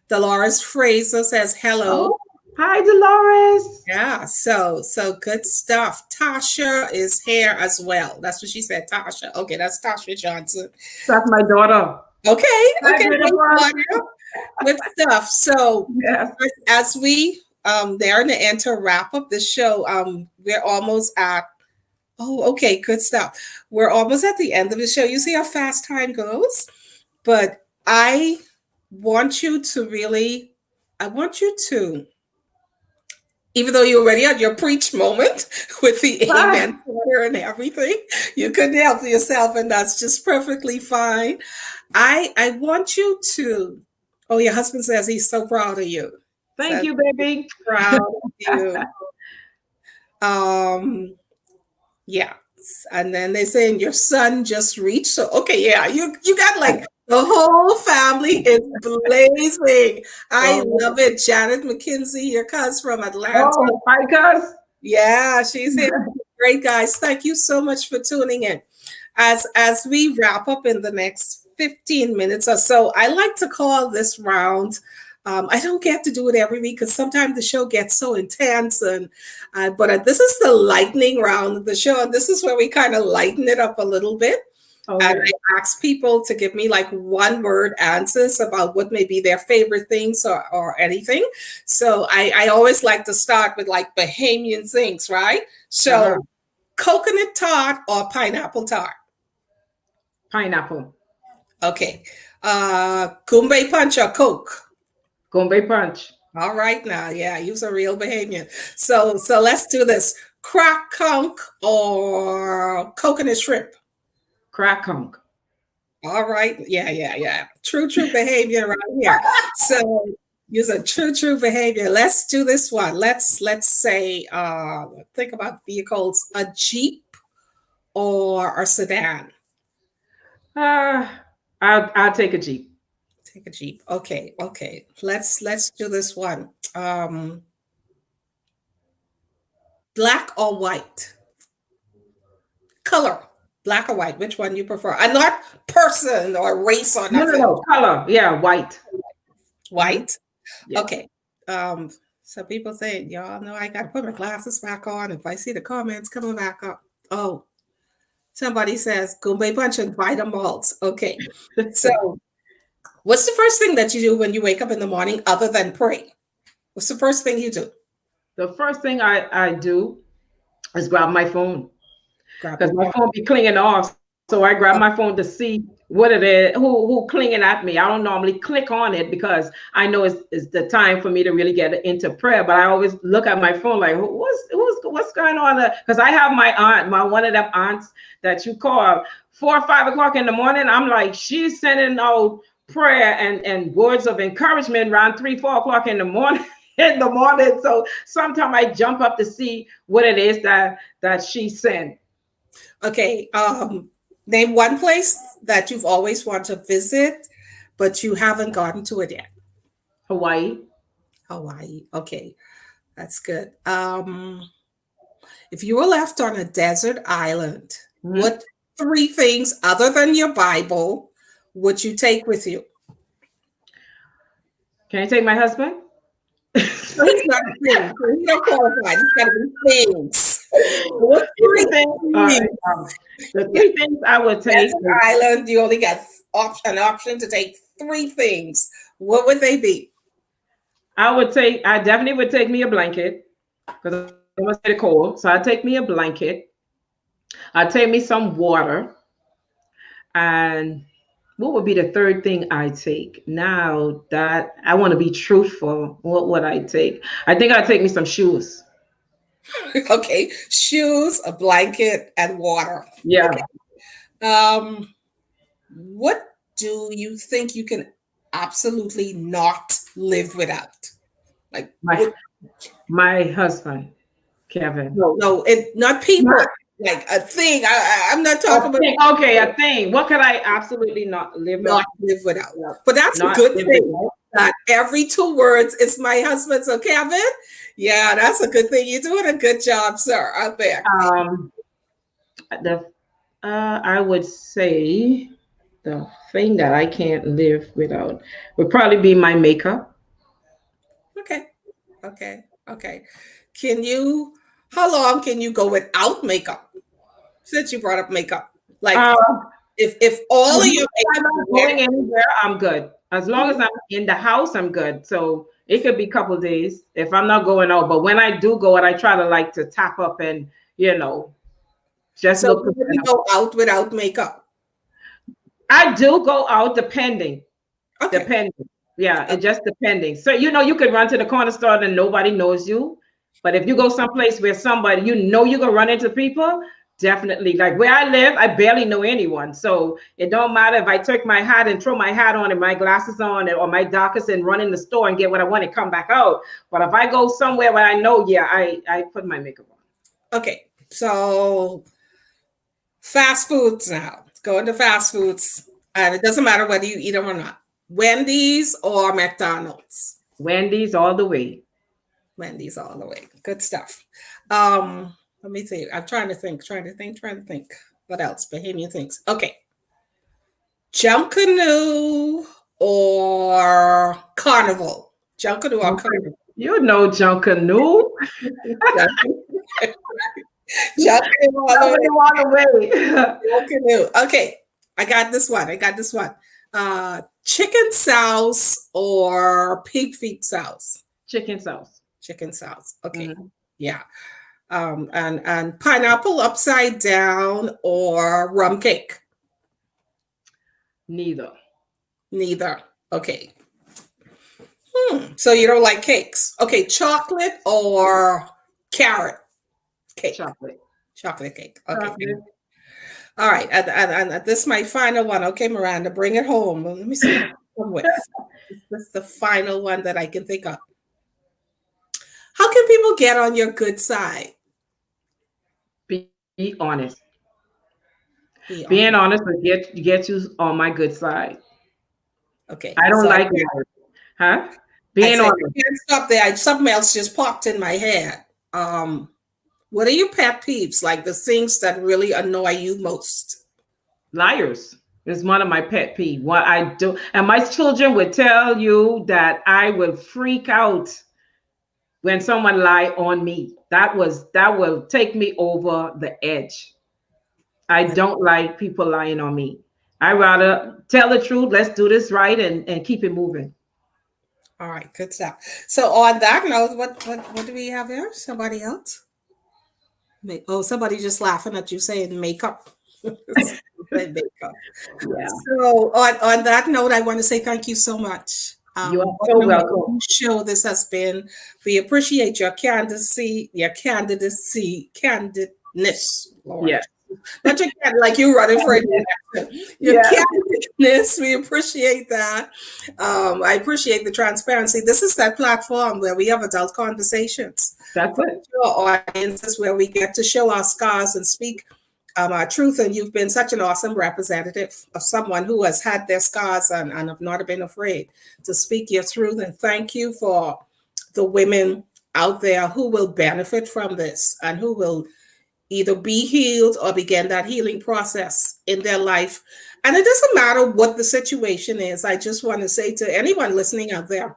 [SPEAKER 1] Dolores Fraser says hello.
[SPEAKER 2] Oh, hi, Dolores.
[SPEAKER 1] Yeah, so good stuff. Tasha is here as well. That's what she said, Tasha. Okay, that's Tasha Johnson.
[SPEAKER 2] That's my daughter.
[SPEAKER 1] Okay,
[SPEAKER 2] Hi,
[SPEAKER 1] okay, great,
[SPEAKER 2] beautiful.
[SPEAKER 1] Claudia. Good stuff. So
[SPEAKER 2] Yes.
[SPEAKER 1] as we they're in the end to wrap up the show, we're almost at okay, good stuff. We're almost at the end of the show. You see how fast time goes? But want you to really, I want you to, even though you already had your preach moment with the
[SPEAKER 2] Hi.
[SPEAKER 1] amen order and everything, you couldn't help yourself, and that's just perfectly fine. I want you to. Oh, your husband says he's so proud of you.
[SPEAKER 2] Thank
[SPEAKER 1] Says
[SPEAKER 2] you, baby.
[SPEAKER 1] proud of you. Um, Yeah. And then they saying your son just reached. So okay, yeah, you got like the whole family is blazing. I
[SPEAKER 2] Oh,
[SPEAKER 1] love it. Janet McKinsey, your cousin from Atlanta.
[SPEAKER 2] oh, hi, cuz.
[SPEAKER 1] Yeah, she's here. Great guys. Thank you so much for tuning in. As we wrap up in the next 15 minutes or so, I like to call this round. I don't get to do it every week because sometimes the show gets so intense, and but this is the lightning round of the show, and this is where we kind of lighten it up a little bit. And
[SPEAKER 2] Okay.
[SPEAKER 1] I ask people to give me like one word answers about what may be their favorite things or anything. So I always like to start with like Bahamian things, right?
[SPEAKER 2] Uh-huh.
[SPEAKER 1] So coconut tart or pineapple tart?
[SPEAKER 2] Pineapple.
[SPEAKER 1] Okay. Kumbay punch or Coke?
[SPEAKER 2] Gombe punch.
[SPEAKER 1] All right now. Yeah, you're a real Bahamian. So let's do this. Crack conch or coconut shrimp?
[SPEAKER 2] Crack conch.
[SPEAKER 1] All right. Yeah. True behavior right here. So use a true behavior. Let's do this one. Let's say think about vehicles, a Jeep or a sedan.
[SPEAKER 2] Uh, I'll take a Jeep.
[SPEAKER 1] Take a Jeep. Okay. Let's do this one. Black or white? Color. Black or white? Which one you prefer? And not person or race or
[SPEAKER 2] No, no,
[SPEAKER 1] nothing.
[SPEAKER 2] no. Color. Yeah, white. Hmm.
[SPEAKER 1] White.
[SPEAKER 2] Yes.
[SPEAKER 1] Okay. Some people say, y'all know I gotta put my glasses back on if I see the comments coming back up. Oh, somebody says Goombay Punch and Vita Malts. Okay. So what's the first thing that you do when you wake up in the morning other than pray? What's the first thing you do?
[SPEAKER 2] The first thing I do is grab my phone
[SPEAKER 1] Grab
[SPEAKER 2] because
[SPEAKER 1] your
[SPEAKER 2] my
[SPEAKER 1] phone.
[SPEAKER 2] phone be clinging off. So I grab my phone to see what it is, who clinging at me. I don't normally click on it because I know it's the time for me to really get into prayer. But I always look at my phone like, what's going on? Because I have my aunt, my one of them aunts that you call 4 or 5 o'clock in the morning. I'm like, she's sending out prayer and words of encouragement around 3, 4 o'clock in the morning. In the morning, so sometimes I jump up to see what it is that she sent.
[SPEAKER 1] Okay. Name one place that you've always wanted to visit, but you haven't gotten to it yet.
[SPEAKER 2] Hawaii.
[SPEAKER 1] Hawaii. Okay, that's good. If you were left on a desert island,
[SPEAKER 2] Mhm.
[SPEAKER 1] what three things other than your Bible would you take with you?
[SPEAKER 2] Can I take my husband?
[SPEAKER 1] No, he's not a thing. So he don't qualify. It's got to be things. What
[SPEAKER 2] Three
[SPEAKER 1] three
[SPEAKER 2] things. All right.
[SPEAKER 1] things?
[SPEAKER 2] The
[SPEAKER 1] Yeah,
[SPEAKER 2] three things I would take.
[SPEAKER 1] desert island. You only got an option to take three things. What would they be?
[SPEAKER 2] I definitely would take me a blanket because I'm gonna stay cold. So I'd take me a blanket. I'd take me some water. And what would be the third thing I take? Now that I want to be truthful, what would I take? I think I'd take me some shoes.
[SPEAKER 1] Okay, shoes, a blanket, and water.
[SPEAKER 2] Yeah.
[SPEAKER 1] Okay. Um, what do you think you can absolutely not live without? Like
[SPEAKER 2] My
[SPEAKER 1] what?
[SPEAKER 2] my husband, Kevin.
[SPEAKER 1] No, it not
[SPEAKER 2] My,
[SPEAKER 1] people. like a thing. I'm not
[SPEAKER 2] A
[SPEAKER 1] talking about
[SPEAKER 2] thing. Okay, a thing. What could I absolutely not live
[SPEAKER 1] not
[SPEAKER 2] without?
[SPEAKER 1] live without.
[SPEAKER 2] Yeah.
[SPEAKER 1] But that's a
[SPEAKER 2] Not
[SPEAKER 1] good
[SPEAKER 2] live
[SPEAKER 1] thing.
[SPEAKER 2] without.
[SPEAKER 1] That every 2 words is my husband. So Kevin, yeah, that's a good thing. You're doing a good job, sir, out there.
[SPEAKER 2] Um, the I would say the thing that I can't live without would probably be my makeup.
[SPEAKER 1] Okay. Okay. Okay. Can you, how long can you go without makeup? Since you brought up makeup. Like
[SPEAKER 2] Um,
[SPEAKER 1] if all of
[SPEAKER 2] As
[SPEAKER 1] your
[SPEAKER 2] I'm
[SPEAKER 1] makeup
[SPEAKER 2] not
[SPEAKER 1] is wearing,
[SPEAKER 2] going anywhere, I'm good. As long as I'm in the house, I'm good. So it could be a couple days if I'm not going out. But when I do go out, I try to like to tap up and you know just
[SPEAKER 1] so
[SPEAKER 2] look
[SPEAKER 1] you wouldn't
[SPEAKER 2] presentable.
[SPEAKER 1] go out without makeup.
[SPEAKER 2] I do go out depending.
[SPEAKER 1] Okay.
[SPEAKER 2] Depending. Yeah, it just depending. So you could run to the corner store and nobody knows you. But if you go someplace where somebody you're gonna run into people, definitely. Like where I live, I barely know anyone. So it don't matter if I take my hat and throw my hat on and my glasses on or my darkest and run in the store and get what I want and come back out. But if I go somewhere where I know, yeah, I put my makeup on.
[SPEAKER 1] Okay. So fast foods now. Go into fast foods. And it doesn't matter whether you eat them or not. Wendy's or McDonald's.
[SPEAKER 2] Wendy's all the way.
[SPEAKER 1] Wendy's all the way. Good stuff. Let me see. I'm trying to think. What else? Bahamian things. Okay. Jump canoe or carnival? Jump canoe or
[SPEAKER 2] Okay.
[SPEAKER 1] carnival?
[SPEAKER 2] You know John Canoe.
[SPEAKER 1] Jump jump canoe all the way.
[SPEAKER 2] All the way.
[SPEAKER 1] Jump canoe. Okay. I got this one. Chicken sauce or pig feet sauce?
[SPEAKER 2] Chicken sauce.
[SPEAKER 1] Chicken sauce. Okay.
[SPEAKER 2] Mhm.
[SPEAKER 1] Yeah. And pineapple upside down or rum cake?
[SPEAKER 2] Neither.
[SPEAKER 1] Neither. Okay. So you don't like cakes. Okay, chocolate or carrot cake?
[SPEAKER 2] Chocolate.
[SPEAKER 1] Chocolate cake. Okay.
[SPEAKER 2] Chocolate.
[SPEAKER 1] All right. And this is my final one. Okay, Miranda, bring it home. Well, let me see what I come with. This is the final one that I can think of. How can people get on your good side?
[SPEAKER 2] Be honest.
[SPEAKER 1] Be
[SPEAKER 2] Being
[SPEAKER 1] honest.
[SPEAKER 2] honest will get you on my good side.
[SPEAKER 1] Okay.
[SPEAKER 2] I don't
[SPEAKER 1] So
[SPEAKER 2] like lies. Huh?
[SPEAKER 1] I
[SPEAKER 2] Being
[SPEAKER 1] said,
[SPEAKER 2] honest.
[SPEAKER 1] you can't stop there. Something else just popped in my head. What are your pet peeves? Like the things that really annoy you most?
[SPEAKER 2] Liars is one of my pet peeve. What I do, and my children would tell you that I will freak out when someone lie on me. That will take me over the edge. I don't like people lying on me. I rather tell the truth. Let's do this right and keep it moving.
[SPEAKER 1] All right, good stuff. So on that note, what do we have here? Somebody else? Oh, somebody just laughing at you saying makeup. Say makeup.
[SPEAKER 2] Yeah.
[SPEAKER 1] So on that note, I want to say thank you so much.
[SPEAKER 2] You are
[SPEAKER 1] What
[SPEAKER 2] so
[SPEAKER 1] an
[SPEAKER 2] welcome.
[SPEAKER 1] amazing show this has been. We appreciate candidness,
[SPEAKER 2] Yeah.
[SPEAKER 1] Lord. Not your cat like you running for election. Your
[SPEAKER 2] Yeah.
[SPEAKER 1] candidness, we appreciate that. I appreciate the transparency. This is that platform where we have adult conversations
[SPEAKER 2] That's
[SPEAKER 1] for
[SPEAKER 2] it.
[SPEAKER 1] our audiences where we get to show our scars and speak our truth. And you've been such an awesome representative of someone who has had their scars and have not been afraid to speak your truth. And thank you for the women out there who will benefit from this and who will either be healed or begin that healing process in their life. And it doesn't matter what the situation is. I just want to say to anyone listening out there,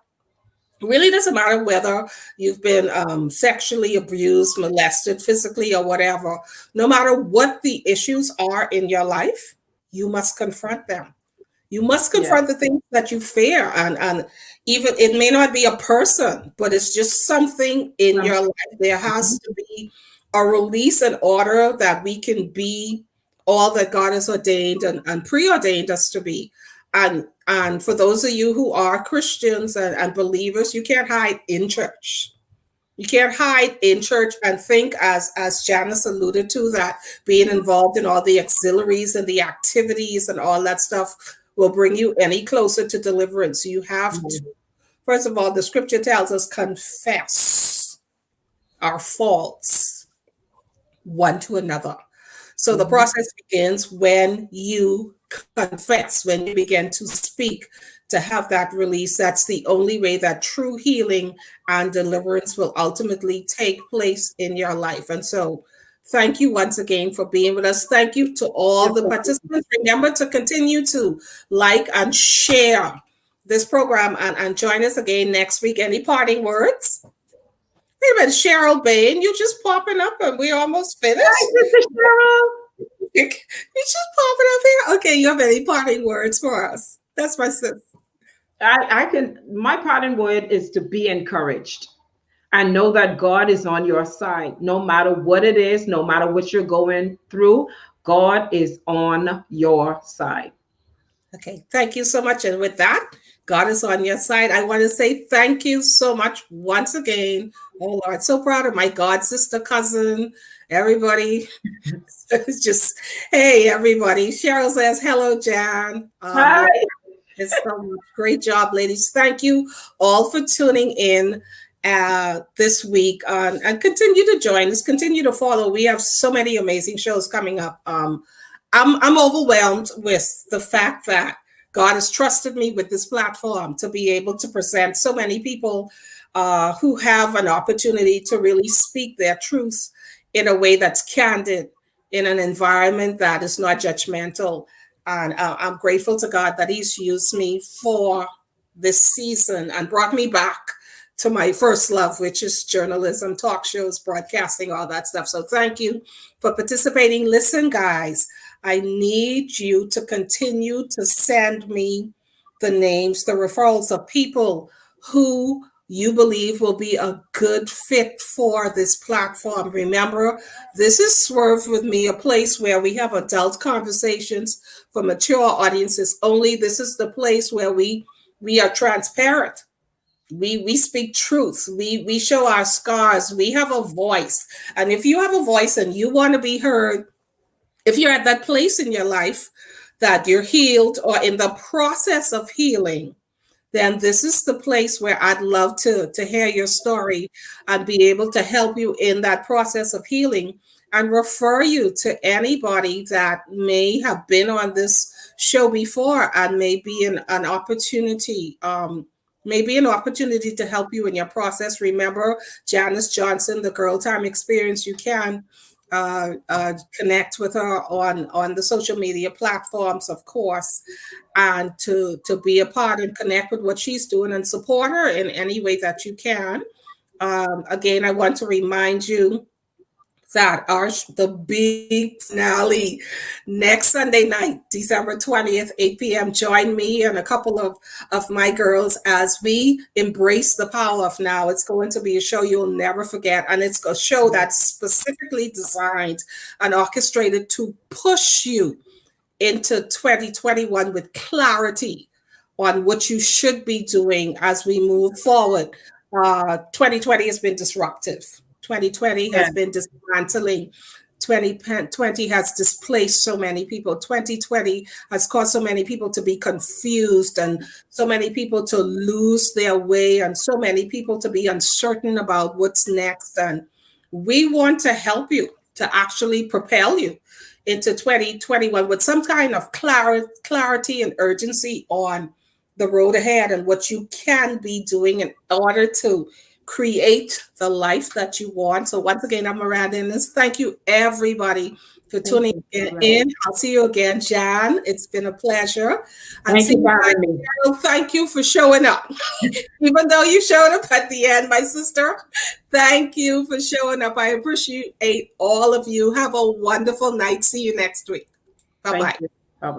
[SPEAKER 1] it really doesn't matter whether you've been sexually abused, molested, physically, or whatever. No matter what the issues are in your life, you must confront them. You must
[SPEAKER 2] Yeah.
[SPEAKER 1] confront the things that you fear. And even it may not be a person, but it's just something in
[SPEAKER 2] Um,
[SPEAKER 1] your life. There has to be a release and order that we can be all that God has ordained and preordained us to be. And for those of you who are Christians and believers, you can't hide in church. You can't hide in church and think, as Janice alluded to, that being involved in all the auxiliaries and the activities and all that stuff will bring you any closer to deliverance. You have to, first of all, the scripture tells us, confess our faults one to another. So the
[SPEAKER 2] Mhm.
[SPEAKER 1] process begins when you confess, when you begin to speak, to have that release. That's the only way that true healing and deliverance will ultimately take place in your life. And so, thank you once again for being with us. Thank you to all
[SPEAKER 2] You're
[SPEAKER 1] the
[SPEAKER 2] so
[SPEAKER 1] participants. Remember to continue to like and share this program and join us again next week. Any parting words? Wait a minute, Cheryl Bain, you just popping up and we're almost
[SPEAKER 2] Hi,
[SPEAKER 1] finished.
[SPEAKER 2] Sister Cheryl.
[SPEAKER 1] You just popping up here. Okay, you have any parting words for us? That's my sis.
[SPEAKER 2] I can, my parting word is to be encouraged and know that God is on your side. No matter what it is, no matter what you're going through, God is on your side.
[SPEAKER 1] Okay, thank you so much. And with that, God is on your side. I want to say thank you so much once again. Oh Lord, so proud of my God sister, cousin, everybody. It's just, hey, everybody. Cheryl says, hello, Jan.
[SPEAKER 2] Hi.
[SPEAKER 1] It's so much. Great job, ladies. Thank you all for tuning in this week and continue to join us, continue to follow. We have so many amazing shows coming up. I'm overwhelmed with the fact that God has trusted me with this platform to be able to present so many people who have an opportunity to really speak their truth in a way that's candid, in an environment that is not judgmental. And I'm grateful to God that He's used me for this season and brought me back to my first love, which is journalism, talk shows, broadcasting, all that stuff. So thank you for participating. Listen, guys, I need you to continue to send me the names, the referrals of people who you believe will be a good fit for this platform. Remember, this is Swerve with Me, a place where we have adult conversations for mature audiences only. This is the place where we are transparent. We speak truth. We show our scars. We have a voice. And if you have a voice and you want to be heard, if you're at that place in your life that you're healed or in the process of healing, then this is the place where I'd love to hear your story and be able to help you in that process of healing and refer you to anybody that may have been on this show before and may be an opportunity. Maybe an opportunity to help you in your process. Remember, Janice Johnson, the Girl Time Experience. You can connect with her on the social media platforms, of course, and to be a part and connect with what she's doing and support her in any way that you can. Again, I want to remind you that the big finale next Sunday night, December 20th, 8 p.m. Join me and a couple of my girls as we embrace the power of now. It's going to be a show you'll never forget, and it's a show that's specifically designed and orchestrated to push you into 2021 with clarity on what you should be doing as we move forward. 2020 has been disruptive. 2020
[SPEAKER 2] Yeah.
[SPEAKER 1] has been dismantling. 2020 has displaced so many people. 2020 has caused so many people to be confused and so many people to lose their way and so many people to be uncertain about what's next. And we want to help you to actually propel you into 2021 with some kind of clarity and urgency on the road ahead and what you can be doing in order to create the life that you want. So once again, I'm Miranda Innes. Thank you everybody for
[SPEAKER 2] Thank
[SPEAKER 1] tuning
[SPEAKER 2] you.
[SPEAKER 1] in. I'll see you again, Jan. It's been a pleasure. And
[SPEAKER 2] Thank
[SPEAKER 1] see
[SPEAKER 2] you
[SPEAKER 1] you
[SPEAKER 2] for
[SPEAKER 1] guys.
[SPEAKER 2] having me.
[SPEAKER 1] Thank you for showing up. Even though you showed up at the end, my sister, thank you for showing up. I appreciate all of you. Have a wonderful night. See you next week. Bye
[SPEAKER 2] Thank
[SPEAKER 1] bye.
[SPEAKER 2] you. Bye bye.